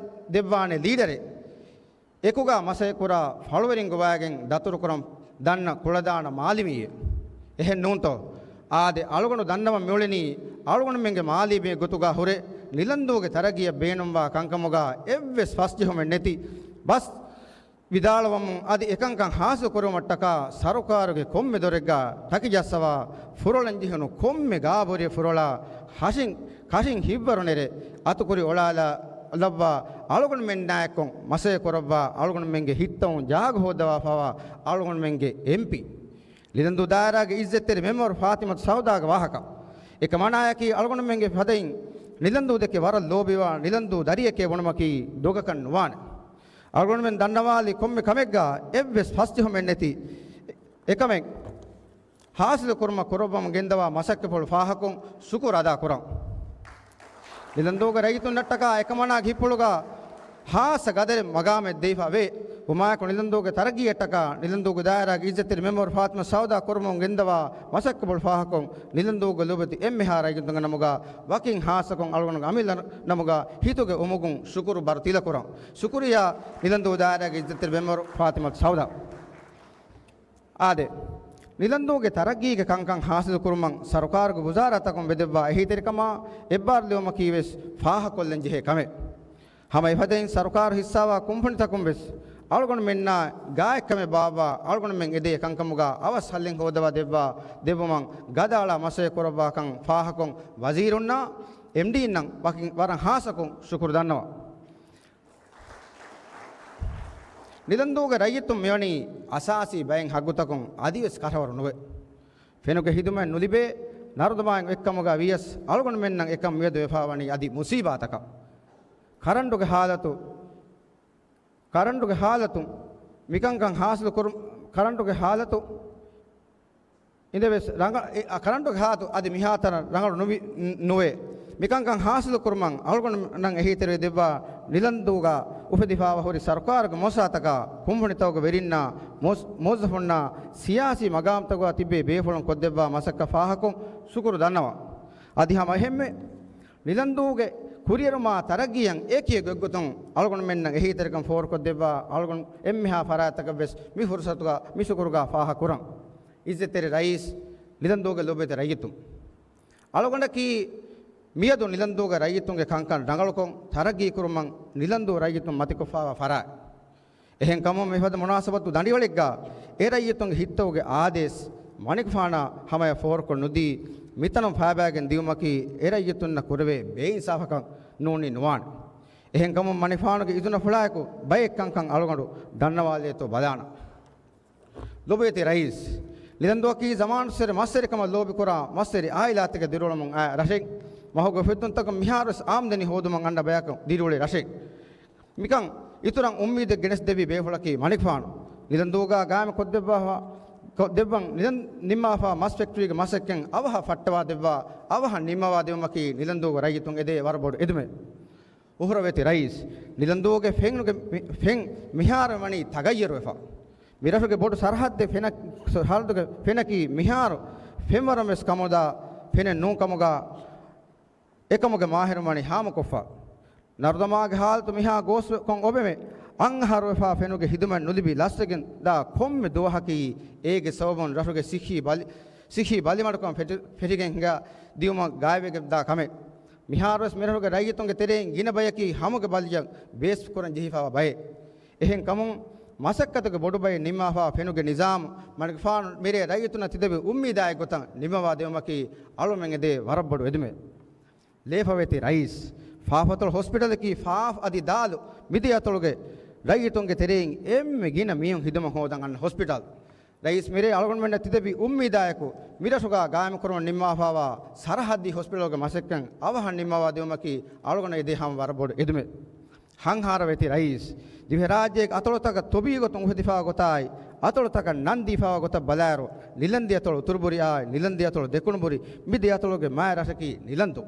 ದೆವ್ವಾಣೆ ಲೀಡರೆ ಎಕುಗ ಮಸೆ ಕುರ ಫಳುವರಿಂಗುವಾಗೆಂ ದತುರು ಕುರಂ ದನ್ನ ಕುಳದಾಣ ಮಾಲಿಮಿಯೆ ಎಹೆನ್ ನೂಂತೋ ಆದೆ ಅಳುಗಣು ದನ್ನವ ಮ್ಯೋಳಿನಿ ಅಳುಗಣು ಮೆಂಗೆ ಮಾಲಿಬೆ ಗೊತುಗ ಹೊರೆ ನಿಲಂದೂಗೆ ತರಗಿಯ ಬೇನುಂಬ ಕಂಕಮುಗ ಎವ್ವೆ ಸ್ಪಷ್ಟಿಹೊಮೆ ನೆತಿ ಬಸ್ ವಿದಾಳವಂ ಅದು ಏಕಂಕಂ ಹಾಸು ಕೊರುವ ಮಟ್ಟಕ ಸರಕಾರಿಗೆ ಕೊಮ್ಮೆ ದೊರೆಗ್ಗ ಟಕಿಜಸ್ಸವ ಫುರೊಳಂಜಿಹನು ಕೊಮ್ಮೆ ಗಾಬೊರೆ ಫುರೊಳ ಹಸಿಂ ಹಿಬ್ಬರು ನೆರೆ ಅತು ಕುರಿ ಒಳಾಲ ಲವ್ವ ಅಳುಗಣು ಮೆನ್ ನಾಯಕಂ ಮಸೆ ಕೊರವ್ವ ಅಳುಗಣು ಮೆಂಗೆ ಹಿತ್ತವು ಜಾಗ ಹೋದವ ಫವ ಅಳುಗಣು ಮೆಂಗೆ ಎಂಪಿ ಲಿದಂದು ದಾರಾಗೆ ಇಜ್ಜೆತ್ತೆರೆ ಮೆಮೋರ್ ಫಾತಿಮತ್ ಸೌದಾಗ ವಾಹಕ ಏಕ ಮನಾಯಕಿ ಅಳುಗಣು ಮೆಂಗೆ ಫದೈನ್ ನಿಲಂದುವುದಕ್ಕೆ ವರ ಲೋಬಿವ ನಿಲಂದು ದರಿಯಕ್ಕೆ ಒಣಮಕಿ ದೊಗಕಣ್ಣು ವಾಣೆ ಅಳುಗಣು ಮೆನ್ ದನ್ನವಾಲಿ ಕೊಮ್ಮೆ ಕಮೆಗ್ಗ ಎವ್ವೆ ಸ್ಪಷ್ಟಿಹೊಮೆನ್ನೆತಿ ಏಕಮೆಗ್ ಹಾಸಿಲು ಕುರ್ಮ ಕುರೊಬ್ಬಮ ಗೆಂದವ ಮಸಕ್ಕೆ ಪೊಳು ಫಾಹಕಂ ಸುಕುರ ಅದಾ ಕುರಂ ನಿಲಂದೋಗ ರೈತು ನಟ್ಟಕ ಏಕಮನಾಗಿ ಹಿಪ್ಪುಳುಗ ಹಾಸ ಗದರೆ ಮಗಾಮೆ ದೈಫವೇ ಉಮಾಯಕು ನಿಲಂದೋಗೆ ತರಗಿ ಎಟ್ಟಕ ನಿಲಂದೋಗ ದಾಯರಾಗಿ ಇಜ್ಜತ್ತಿರಿ ಮೆಮೋರ್ ಫಾತ್ಮ ಸೌದಾ ಕುರ್ಮಂ ಗೆಂದವ ಮಸಕ್ಕೆ ಪೊಳು ಫಾಹಕಂ ನಿಲಂದೋಗ ಲೋಬತಿ ಎಮ್ಮೆ ಹಾರಾಗಿದ್ದಂಗ ನಮಗ ವಾಕಿಂಗ್ ಹಾಸಕಂ ಅಳುಗಣಗ ಅಮಿಲ್ಲ ನಮಗ ಹಿತುಗೆ ಒಮಗುಂ ಶುಕುರು ಬರ್ತಿಲ ಕುರಂ ಶುಕುರಿಯ ನಿಲಂದೋಗ ದಾಯರಾಗಿ ಇಜ್ಜತ್ತಿರಿ ಮೆಮೋರ್ ಫಾತಿಮ ಸೌದಾ ಆದೆ ನಿಲಂದೂಗೆ ತರಗೀಗೆ ಕಂಕಂ ಹಾಸಿಲು ಕುರುಮಂ ಸರ್ಕಾರಗ ಗುಜಾರತಕಂ ಬೆದೆವ್ವಾ ಎಹಿತೆರಿಕಮ ಎಬ್ಬಾರ್ ಲಿಯೋಮ ಕೀವೆಸ್ ಫಾಹ ಕೊಲ್ಲೆಂ ಜೆಹೆ ಕಮೆ ಹಮ ಇಫದೆನ್ ಸರ್ಕಾರ ಹಿಸ್ಸಾವಾ ಕುಂಫಣಿ ತಕಂ ಬೆಸ್ ಅವಳಗೊಂಡು ಮೆನ್ನ ಗಾಯಕಮೆ ಬಾಬಾ ಅವಳಗೊಂಡು ಮೆಂಗ್ ಎದೆ ಕಂಕಮುಗ ಅವಸ್ ಹಲ್ಲೆಂ ಹೋದವ ದೆವ್ವಾ ದೆವ್ವಮಂ ಗದಾಳ ಮಸೆ ಕೊರಬಾ ಕಂ ಫಾಹಕೊಂ ವಜೀರುನ್ನ ಎಂಡಿ ನಂ ವಕಿಂ ವರಂ ಹಾಸಕೊಂ ಶುಕ್ರ್ ದನ್ನವ ನಿಲಂದೂಗೆ ರೈಯತ್ತು ಮೆವಣಿ ಅಸಾಸಿ ಬಯಂ ಹಗ್ಗುತಕಂ ಅದಿವೆಸ್ ಕರವರು ನುವೆ ಫೆನುಗೆ ಹಿದುಮೆ ನುಲಿಬೆ ನರುದಮಾಯಂ ಎಕ್ಕಮುಗ ವಿಯಸ್ ಅವಳಗೊಂಡು ಮೆನ್ನಂ ಎಕ್ಕಂ ವೇದ ವೆಫಾವಣಿ ಅದಿ ಮುಸೀಬಾತಕ ಕರಂಡುಗೆ ಹಾಲತು ಮಿಕಂಕಂ ಹಾಸಲು ಕುರು ಕರಂಡುಗೆ ಹಾಲತು ಇಂದೆವೆಸ್ ರಂಗ ಕರಂಡುಗೆ ಹಾತು ಅದಿ ಮಿಹಾತರ ರಂಗಳು ನುವೆ ಮಿಕಂಕಂ ಹಾಸಲು ಕುರುಮಂ ಅವಳಗೊಂಡು ನಂ ಎಹಿತೆರೆ ದೆವ್ವ ನಿಲಂದೂಗ ಉಪದಿಫಾವ ಹೊರಿ ಸರ್ಕಾರಗ ಮೊಸಾತಕ ಕುಂಭಣಿತವಗ ವೆರಿನ್ನ ಮೋಜಫುಣ್ಣ ಸಿಯಾಸಿ ಮಗಾಮ್ತಗ ತಿಬ್ಬೆ ಬೇಫುಳಂ ಕೊದ್ದೆವ್ವ ಮಸಕ್ಕ ಫಾಹಕೊಂ ಸುಕುರು ದನ್ನವ ಅದಿ ಹಮ ಹೆಮ್ಮೆ ನಿಲಂದೂಗೆ ಕುರಿಯರುಮಾ ತರಗಿಯಂ ಏಕಿಯ ಗೊಗ್ಗುತಂ ಅವಳಗೊಂಡು ಮೆನ್ನ ಎಹಿತೆರಕಂ ಫೋರ್ ಕೊದ್ದೆವ್ವ ಅವಳಗೊಂಡು ಎಮ್ಮಿಹಾ ಫರಾತಕ ಬೆಸ್ ಮಿ ಹುರ್ಸತುಗ ಮಿಸುಕುರುಗ ಫಾಹ ಕುರಂ ಇಜ್ಜೆತೆರೆ ರೈಸ್ ನಿಲಂದೂಗೆ ಲೋಬೆತೆ ರೈಯಿತು ಅವಳಗೊಂಡಕಿ ಮಿಯದು ನಿಲಂದೂಗ ರೈಯಿತುಂಗೆ ಕಂಕನ್ ಡಂಗಳಕೊಂ ತರಗಿ ಕುರುಮಂ ನಿಲಂದೂ ರೈಯಿತು ಮತಿಕೊಫಾವ ಫರಾ එහෙන් කම මෙහද මොනාසබතු දඬිවලෙක්ග ඒ රයියතුන්ගේ හිත්තවගේ ආදේශ මණිකෆාන හමය ෆෝර්කො නුදී මිතනම් ෆාබෑගෙන් දියුමකි ඒ රයියතුන්න කුරවේ බේයින් සාෆකම් නෝනි නුවාන එහෙන් කම මණිෆානගේ ඉදුන ෆුලායකු බයෙක්කංකං අලගඬු දන්නවාලේතෝ බදාන ලොබේති රයිස් ලිදන්දුවකි ජමානුසර මස්සරිකම ලෝබි කුරා මස්සරි ආයිලාතක දිරොලමුන් රෂෙක් මහෝග ෆෙතුන්තක මිහාරස් ආම්දනි හෝදුමන් අණ්ඩ බයක දිරුලේ රෂෙක් මිකං ඉතුරන් උම්මීද ගෙනස් දෙවි බේෆලකි මණිකෆාන ලිදන්දුවගා ගාම කොද්දෙබ්බා දෙවං නිලන් නිම්මාෆා මස් ෆැක්ටරියක මසෙක්කන් අවහ ෆට්ටවා දෙවවා අවහ නිම්මවා දෙවමකි නිලන්දුවග රයිතුන් එදේ වරබොඩ එදුමේ උහර වෙති රයිස් නිලන්දුවගේ ෆෙන් මිහාර මණි තගයර වෙෆා මිරෆගේ බොඩ සරහද්දේ ෆෙන හල්දුගේ ෆෙනකි මිහාර ෆෙමරමස් කමෝදා ෆෙන නෝ කමෝගා එකමගේ මාහිර මණි හාම කොෆා නර්දමාගේ හාල්තු මිහා ගෝස් කොන් ඔබෙමේ අංහාර වෙෆා ෆෙනුගේ හිදුමන් නුලිබි ලස්සගෙන් දා කොම්මෙ දෝහකි ඒගේ සවබන් රෆගේ සිඛි බලි මඩකම් ෆෙටිගෙන් හංගා දියුම ගායවෙගේ දා කමෙ මිහාරස් මිරහගේ රයිතුන්ගේ තෙරෙන් ගින බයකි හමුගේ බල්ජක් බේස් කරන් ජීෆාව බය එහෙන් කමුන් මසක්කතක බොඩු බය නිමාෆා ෆෙනුගේ නිසාම් මණිකෆාන මිරේ රයිතුන තිදෙබි උම්මීදාය ගොතන් නිමවා දෙවමකි අලුමෙන් එදේ වරබ්බඩු එදුමේ ලේෆවෙති රයිස් ಫಾಫತಲ್ ಹಾಸ್ಪಿಟಲ್ ಕಿ ಫಾಫ್ ಅದಿ ದಾಲು ಮಿದಿಯತೊಳಗೆ ರೈತುಂಗೆ ತೆರೆಯಿಂ ಎಮ್ಮೆ ಗಿನ ಮೀಯಂ ಹಿದಮ ಹೋದಂ ಅನ್ನ ಹಾಸ್ಪಿಟಲ್ ರೈಸ್ ಮಿರೆ ಅಳಗೊಂಡ್ಮೆಂಡ ತಿದಬಿ ಉಮ್ಮಿದಾಯಕು ಮಿರಸುಗ ಗಾಯಮ ಕರುವ ನಿಮ್ಮಾಫಾವ ಸರಹದ್ದಿ ಹಾಸ್ಪಿಟಲ್ಗೆ ಮಸೆಕ್ಕಂ ಅವಹ ನಿಮ್ಮವಾ ದೇವಮಕಿ ಅಳಗೊಂಡ ಎದೆ ಹಂ ವರಬೋಡು ಎದುಮೆ ಹಂಹಾರ ವೆತಿ ರೈಸ್ ದಿವೆ ರಾಜ್ಯಕ್ಕೆ ಅತೊಳತಕ ತೊಬಿಗೊತ ಉಹದಿಫಾ ಗೊತಾಯ್ ಅತೊಳತಕ ನಂದಿಫಾ ಗೊತ ಬಲಾರು ನಿಲಂದಿ ಅತೊಳು ತುರ್ಬುರಿ ಆಯ್ ನಿಲಂದಿ ಅತೊಳು ದೆಕುಣಬುರಿ ಮಿದಿ ಅತೊಳಗೆ ಮಾಯ ರಸಕಿ ನಿಲಂದು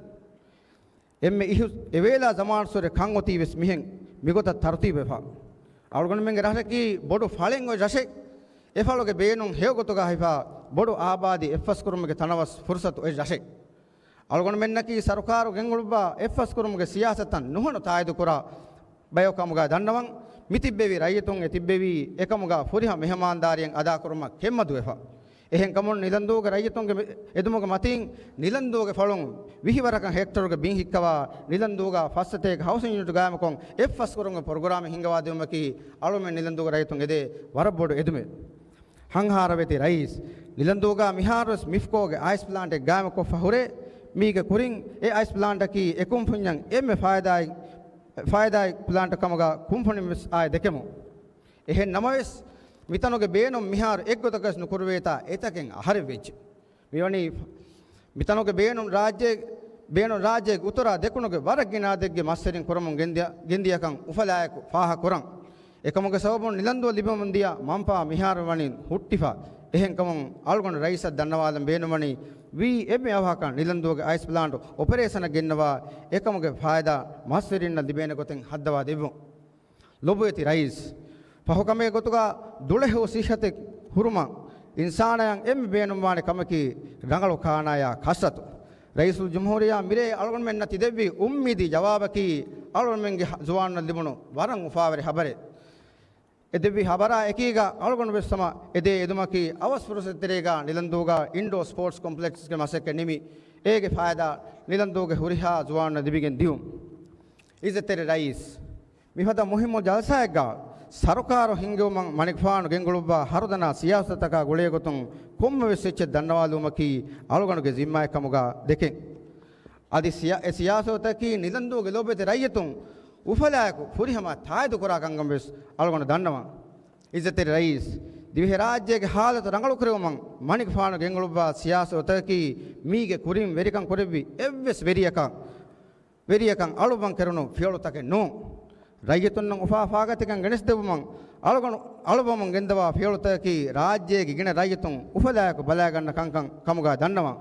ಎಮ್ಮೆ ಇಹು ಎವೇಲಾ ಜಮಾನ್ಸುರೆ ಖಂಗೊತಿ ವೆಸ್ ಮಿಹೆಂ ಮಿಗೊತ ತರ್ತೀಬೆಫಾ ಅವಳಗೊಂಡ ಮೆಂಗೆ ರಸಕಿ ಬೊಡು ಫಾಳೆಂಗ್ ರಸೆ ಎಫಾಲೋಗೆ ಬೇನುಂ ಹೇಗೊತುಗ ಹೈಫಾ ಬೊಡು ಆಬಾದಿ ಎಫ್ಎಸ್ ಕುರುಮಗೆ ತನವಸ್ ಫುರ್ಸತು ಎ ರಸೆ ಅವಳಗೊಂಡ ಮೆನ್ನಕಿ ಸರ್ಕಾರು ಗೆಂಗುಳುಬ್ಬ ಎಫ್ಎಸ್ ಕುರುಮಗೆ ಸಿಯಾಸತನ್ ನುಹನು ತಾಯ್ದು ಕುರ ಬಯೋಕಮುಗ ದಂಡವಂ ಮಿತಿಬ್ಬೆವಿ ರೈಯತುಂ ಎತಿಬ್ಬೆವಿ ಏಕಮುಗ ಫುರಿಹ ಮೆಹಮಾನ್ದಾರಿಯಂ ಅದಾ ಕುರುಮ ಕೆಮ್ಮದು ಎಫಾ එහෙන් කමුන් නිලන්දුවගේ රයිතුන්ගේ එදුමගේ මතින් නිලන්දුවගේ ෆලොන් විහිවරක හෙක්ටරගේ බින් හික්කවා නිලන්දුවගේ ෆස්සතේක හවුසින් යුනිට් ගාමකොන් එෆ්ස් කරුන්ගේ ප්‍රෝග්‍රෑම් හිංගවා දෙවමකි අලුමෙන් නිලන්දුවගේ රයිතුන් එදේ වරබොඩ එදුමේ හංහාර වෙති රයිස් නිලන්දුවගේ මිහාරස් මිෆ්කෝගේ අයිස් ප්ලාන්ට් එක ගාමකො ෆහුරේ මීගේ කුරින් ඒ අයිස් ප්ලාන්ට් එකී එකුම් පුඤ්ඤන් එමෙ ෆායදායි ප්ලාන්ට් කමගා කුම්ෆුනිස් ආය දෙකෙමු එහෙන් නමවස් මිතනෝගේ බේනොම් මිහාර එක්ගොතකස් නුකුරවේතා එතකෙන් අහර වෙච්ච මෙවනි මිතනෝගේ බේනොම් රාජ්‍යයේ උතර දෙකුණගේ වරගිනාදෙක්ගේ මස්සරින් කරමුන් ගෙන්දියකන් උෆලායක ෆාහ කරන් එකමගේ සවබොන් නිලන්දුව ලිබමන්දියා මම්පා මිහාර වණින් හුට්ටිෆා එහෙන් කමන් අල්ගොන රයිසත් දන්නවාලම් බේනොමනි වී එමෙ අවහකන් නිලන්දුවගේ අයිස් ප්ලාන්ට් ඔපරේෂන ගෙන්නවා එකමගේ ෆායදා මස්සරින් ලිබේන ගොතෙන් හද්දවා දෙවො ලොබෙති රයිස් පහකමේ ගොතුගා දුලහෙව සිහතෙ හුරුම ඉන්සානයන් එම් බේනුම්වානේ කමකි රංගලෝ කානායා කස්සතු රයිසුල් ජම්හූරියා මිරේ අලගොන් මෙන්න තිදෙවි උම්මිදි ජවාබකි අලගොන් මෙන්ගේ ජුවාන්න ලිබුණු වරන් උෆාවරි හබරේ එදෙවි හබරා එකීගා අලගොන වෙස්සම එදේ එදුමකි අවස්පුරසෙතරේගා නිලන්දෝගා ඉන්ඩෝ ස්පෝර්ට්ස් කොම්ප්ලෙක්ස් ගේ මසෙක නිමි ඒගේ ෆායදා නිලන්දෝගේ හුරිහා ජුවාන දිවිගෙන් දියුම් ඉසතෙරේ රයිස් මිහද මුහිම්මෝ ජල්සායගා සරකාර හිංගෝම මණික්ෆාන ගෙන්ගලුබ්බා හරුදනා සියාසතක ගොලේ ගොතුන් කොම්ම වෙස්සෙච්ච දන්නවාලුමකි අලගොනගේ ජිම්මාය කමුගා දෙකෙන් අදි සියාසතකි නිලන්දෝගේ ලෝබෙතේ රයියතුන් උෆලායක පුරිහම තායදු කරා කංගම් වෙස් අලගොන දන්නවා ඉසතෙරේ රයිස් දිවහි රාජ්‍යයේ හාලත රංගලු කරවම මණික්ෆාන ගෙන්ගලුබ්බා සියාසතකි මීගේ කුරින් වෙරිකම් කොරෙවි එව්වෙස් වෙරියකම් අලුබන් කරනු ෆියලුතක නෝ රයියතුන් උෆා ෆාගතිකන් ගණස් දෙවමන් අලුබමන් ගෙන්දවා ෆියලුතකි රාජ්‍යයේ ගින රයියතුන් උෆලායක බලා ගන්න කංකම් කමුගා දන්නවා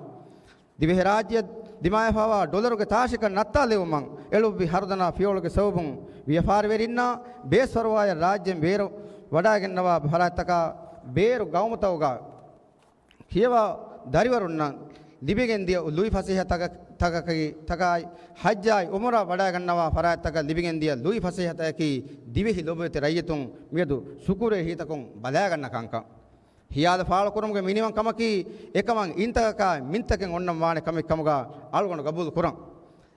දිවහි රාජ්‍ය දිමායෆාවා ඩොලරුගේ තාශික නත්තා ලෙවමන් එළුබ්බි හර්දනා ෆියෝලගේ සවබුන් ව්‍යාපාර වෙරින්නා බේස්වරවාය රාජ්‍යෙන් බේරු වඩාගෙන්නවා භාරතක බේරු ගෞමතවගා කියවා දරිවරුන්නා ලිබිගෙන්දිය ලුයි ෆසිහ තකකි තකයි හජ්ජයි උමරා වඩා ගන්නවා භාරතක ලිබිගෙන්දිය ලුයි ෆසිහ තකි දිවෙහි ලොබෙත රයියතුන් මියදු සුකුරේ හිතකුන් බලා ගන්න කංකම් හියාද ෆාල කුරුම්ගේ මිනිමන් කමකි එකමන් ඉන්තක මින්තකෙන් ඔන්නම් වානේ කමෙක් කමුගා අල්ගොන ගබුල් කුරම්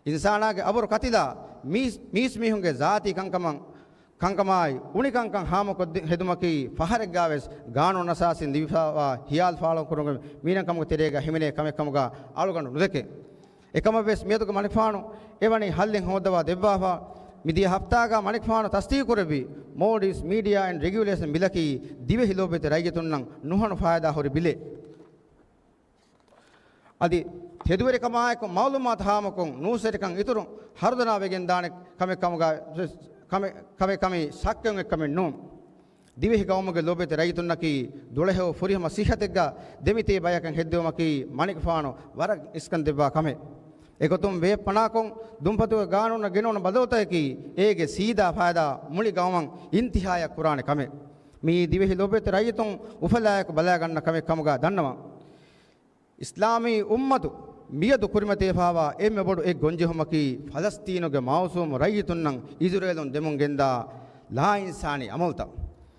ඉන්සානාගේ අබරු කතිලා මීස් මිහුන්ගේ ಜಾති කංකමයි උනි කංකම් හාමකොත් හෙදුමකි පහරෙක් ගාවෙස් ගානෝ නසාසින් දිවිෆාවා හියාල් ෆාල කුරුම්ගේ මීනන් කමුගේ තෙරේගා හිමිනේ කමෙක් කමුගා අල්ගොන නුදෙකේ එකම වෙස් මියදුක මණික්ෆානු එවනි හල්ලෙන් හොදවා දෙවවා මිදිය හප්තාගා මණික්ෆානු තස්තී කරබි මෝඩිස් මීඩියා ඇන්ඩ් රෙගියුලේෂන් බිලකි දිවෙහි ලෝබෙත රයියතුන්නම් නුහණු ෆායදා හොරි බිලේ අදි තෙදුවරි කමායක මවුලුමාත් හාමකොන් නූසරිකන් ඉතුරු හර්දනා වෙගෙන් දානෙ කමෙක් කමුගා කමේ සක්කෙන් එක්කමෙන් නෝ දිවෙහි ගෞමගේ ලෝබෙත රයියතුන්නකි 12 ෆුරිහම සිහතෙක්ගා දෙමිතේ බයකන් හෙද්දවමකි මණික්ෆානු වර ඉස්කන් දෙවා කමේ එකතුම් වේ පනාකොන් දුම්පතුව ගානුන ගෙනෝන බදවතයකි ඒගේ සීදා ෆායදා මුලි ගවමන් ඉන්තිහාය කුරානේ කමේ මේ දිවෙහි ලෝබෙත රයියතුන් උෆලායක බලා ගන්න කමේ කමුගා දන්නවා ඉස්ලාමී උම්මතු මියදු කුරිමතේ ෆාවා එම්මෙ බොඩු එක් ගොන්ජෙහමකි ෆලස්තීනුගේ මාවසුම රයියතුන්නම් ඉස්රායලුන් දෙමුන් ගෙන්දා ලා ඉන්සානි අමල්තා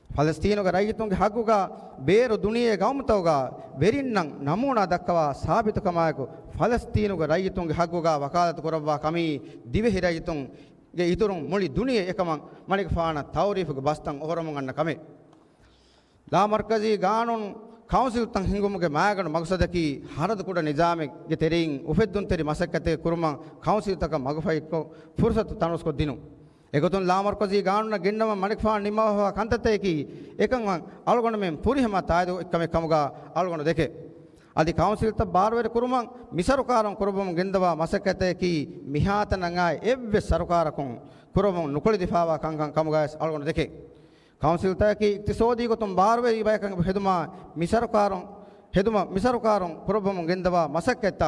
ෆලස්තීනුගේ රයියතුන්ගේ හග්ගුගා බේරු දුනියේ ගෞමතවගා වෙරින්නම් නමූනා දක්වා සාබිත කමායක ෆලස්තීනුගේ රයියතුන්ගේ හග්ගුගා වකාලත කරවවා කමි දිවෙහි රයියතුන්ගේ ඉතුරුන් මුලි දුනියේ එකමන් මණික්ෆාන තවරීෆුගේ බස්තන් ඔහරමන් ගන්න කමේ ලා මර්කසී ගානුන් කවුන්සිල් තන් හිඟුමුගේ මායගණ මගසදකි හරද කුඩ නිජාමෙගේ තෙරින් උෆෙද්දුන් තෙරි මසක්කතේ කුරුම කවුන්සිල් තක මගෆයික්කො ෆුර්සත් තනස්කො දිනු එකතුන් ලාමර්කසී ගානුන ගෙන්නම මණික්ෆාන නිමවහ කන්තතේකි එකන් අල්ගොන මෙන් පුරිහම තායද එක්කම කමුගා අල්ගොන දෙකේ අදි කවුන්සිල් ත බාරවර කුරුම මිසරුකාරම් කුරුබම් ගෙන්දවා මසක්කතේකි මිහාතනංගාය එව්වෙ සරුකාරකුන් කුරුම නුකොලි දිෆාවා කංකම් කමුගා අල්ගොන දෙකේ කවුන්සිල් තකි ඉක්තිසෝදී ගොතුම් බාරවේ ඉබයකන් හෙදුමා මිසරුකාරම් කුරුබම් ගෙන්දවා මසක්කත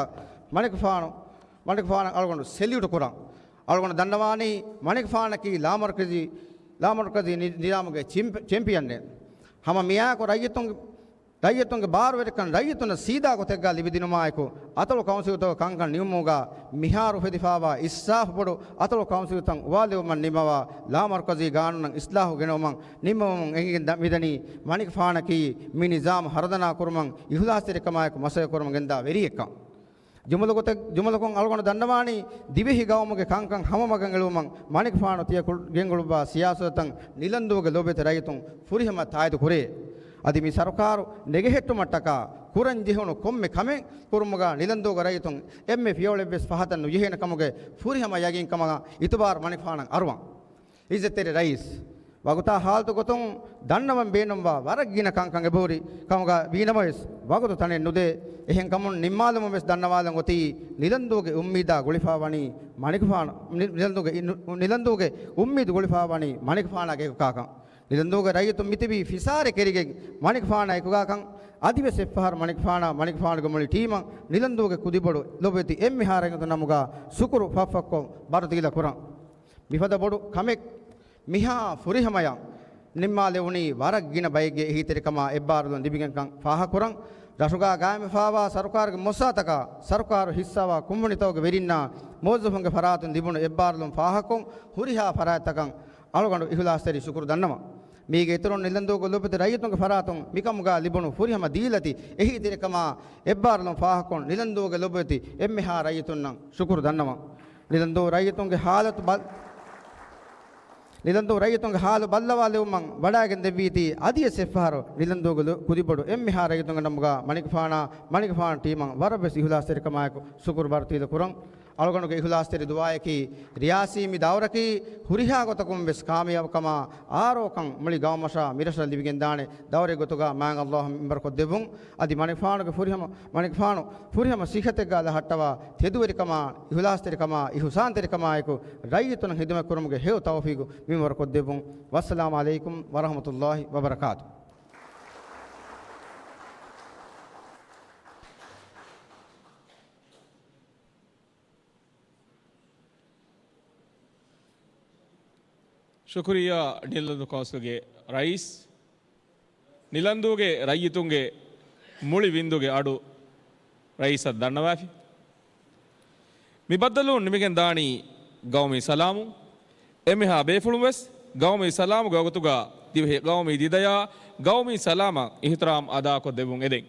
මණික්ෆාන අල්ගොන සෙලියුට කුරම් අල්ගොන දන්නවානි මණික්ෆානකි ලාමර්කසී නිරාමගේ චැම්පියන් නේ හම මියාකෝ රයියතුන්ගේ බාරවෙරකන් රයියතුන සීදා කොතෙක්ගා ලිබිදිනුමායකෝ අතලු කවුන්සිල්තව කංකන් නියමුගා මිහාරු ෆෙදිෆාවා ඉස්සාෆ් බොඩු අතලු කවුන්සිල්තන් උවාලෙවමන් නිමවා ලාමර්කසී ගානුනන් ඉස්ලාහු ගෙනවමන් නිමවමන් එංගෙන් මිදනි මණික්ෆානකි මි නිසාම හරදනා කුරුමන් ඉහුලාස්තිරකමායකෝ මසය කුරුමන් ගෙන්දා වෙරියක්කම් ජුමලකොන් අල්ගොන දන්නවානි දිවෙහි ගවමුගේ කංකම් හමමගන් එළුවමන් මණික්ෆානු තිය ගෙන්ගලුබා සියාසතන් නිලන්දුවගේ ලෝබෙත රයියතුන් ෆුරිහම තායද කුරේ අදි මේ සරකාරු නෙගෙහෙට්ටු මට්ටක කුරන් ජෙහුණු කොම්මෙ කමෙන් කුරුමුගා නිලන්දුවගේ රයියතුන් එම්මෙ ෆියෝලෙබ්ස් පහතන් නුයෙහෙන කමුගේ ෆුරිහම යගින් කමගා ඉතබාර මණික්ෆානන් අරුවන් ඉස්සතෙරේ රයිස් වගුතා හාල්තු ගොතුන් දන්නවම් බේනම්වා වරගින කංකං එබෝරි කමුගා වීනමස් වගුතු තනේ නුදේ එහෙන් කමුන් නිම්මාලම වෙස් දන්නවාලන් ගොති නිලන්දුවගේ උම්මීදා ගොලිෆාවනි මණික්ෆාන නිලන්දුවගේ උම්මීද ගොලිෆාවනි මණික්ෆානගේ කාකම් නිලන්දුවගේ රයියතුන් මිතිබි ෆිසාරේ කෙරිගෙන් මණික්ෆාන එකුගාකම් අදිවෙස් එප්පහර මණික්ෆානගේ මුලි ටීම නිලන්දුවගේ කුදිබොඩු ලොබෙති එම්මිහාරෙන් තුනමුගා සුකුරු ෆෆක්කො බරතිගිලා කුරන් විපද බොඩු කමෙක් මිහා ෆුරිහමයන් නිම්මාලේ උනි වරග්ගින බයිගේ හිතරිකම එබ්බාරුන් දිබිගෙන්කම් ෆාහ කුරන් රසුගා ගායම ෆාවා සරකාරගේ මොස්සාතක සරකාර හිස්සවා කුම්මනිතවගේ වෙරින්නා මෝසුෆුන්ගේ ෆරාතුන් දිබුණු එබ්බාරුන් ෆාහකොන් හුරිහා ෆරාතකන් අලගොඬ ඉහුලාස්තරි සුකුරු දන්නවා මීගේ ඉතුරුන් නිලන්දෝග ලොබෙත රයිතුන්ගේ ෆරාතුන් මිකමුගා ලිබුණු ෆුරිහම දීලති එහි දිරකමා එබ්බාරලම් ෆාහකොන් නිලන්දෝග ලොබෙති එම්මෙහා රයිතුන් නම් ශුක්‍ර දන්නවා නිලන්දෝ රයිතුන්ගේ حالت බල් නිලන්දෝ රයිතුන්ගේ حال බල්ලවාලෙ උමන් වඩාගෙන දෙවීති අදිය සෙෆහරෝ නිලන්දෝග කුදිබඩු එම්මෙහා රයිතුන්ගේ නම්ගා මණිකෆානා ටීමන් වරබෙ සිහුලාස්තරිකමායක ශුක්‍ර බර්තිද කුරන් අලගණුගේ ඉහුලාස්තෙරි දුවායකි රියාසීමි දවරකි ಹುರಿಹಾ ಗೊತಕುಂ ಬೆಸ್ ಕಾಮಿಯವಕಮ ಆರೋಕಂ ಮಳಿ ಗಾಮಶ ಮಿರಶ ಲಿವಿಗೆನ್ ದಾಣೆ ದವರೆ ಗೊತುಗ ಮಾಂಗ ಅಲ್ಲಾಹ್ ಮಿಂಬರ್ ಕೊದ್ದೆಬುಂ ಅದಿ ಮಣಿಫಾನುಗೆ ಫುರಿಹಮ ಸಿಖತೆಗಾಲ ಹಟ್ಟವ ತೆದುವರಿಕಮ ಇಹುಲಾಸ್ತೆರಿಕಮ ಇಹುಸಾಂತೆರಿಕಮ ಆಯಕು ರೈತನ ಹಿದಮ ಕುರುಮಗೆ ಹೇವ್ ತೌಫೀಗು ಮಿಂಬರ್ ಕೊದ್ದೆಬುಂ ವಸ್ಸಲಾಮು ಅಲೈಕುಂ ವರಹಮತುಲ್ಲಾಹಿ ವಬರಕಾತು
ಶುಕ್ರಿಯಾ ನಿಲಂದು ಕಾಸ್ಗೆ ರೈಸ್ ನಿಲಂದುಗೆ ರೈತುಂಗೆ ಮುಳಿ ವಿಂದುಗೆ ಆಡು ರೈಸ ದಣ್ಣವಾಫಿ ಮಿ ಬದ್ದಲು ನಿಮಗೆ ದಾಣಿ ಗೌಮಿ ಸಲಾಮು ಎಮಿಹಾ ಬೇಫುಳುವೆಸ್ ಗೌಮಿ ಸಲಾಮು ಗೌತುಗ ದಿವೆ ಗೌಮಿ ದಿದಯ ಗೌಮಿ ಸಲಾಮ ಇಹ್ತರಾಮ್ ಅದಾ ಕೊದ್ದೆವುಂ ಎದೆ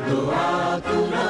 Dua tu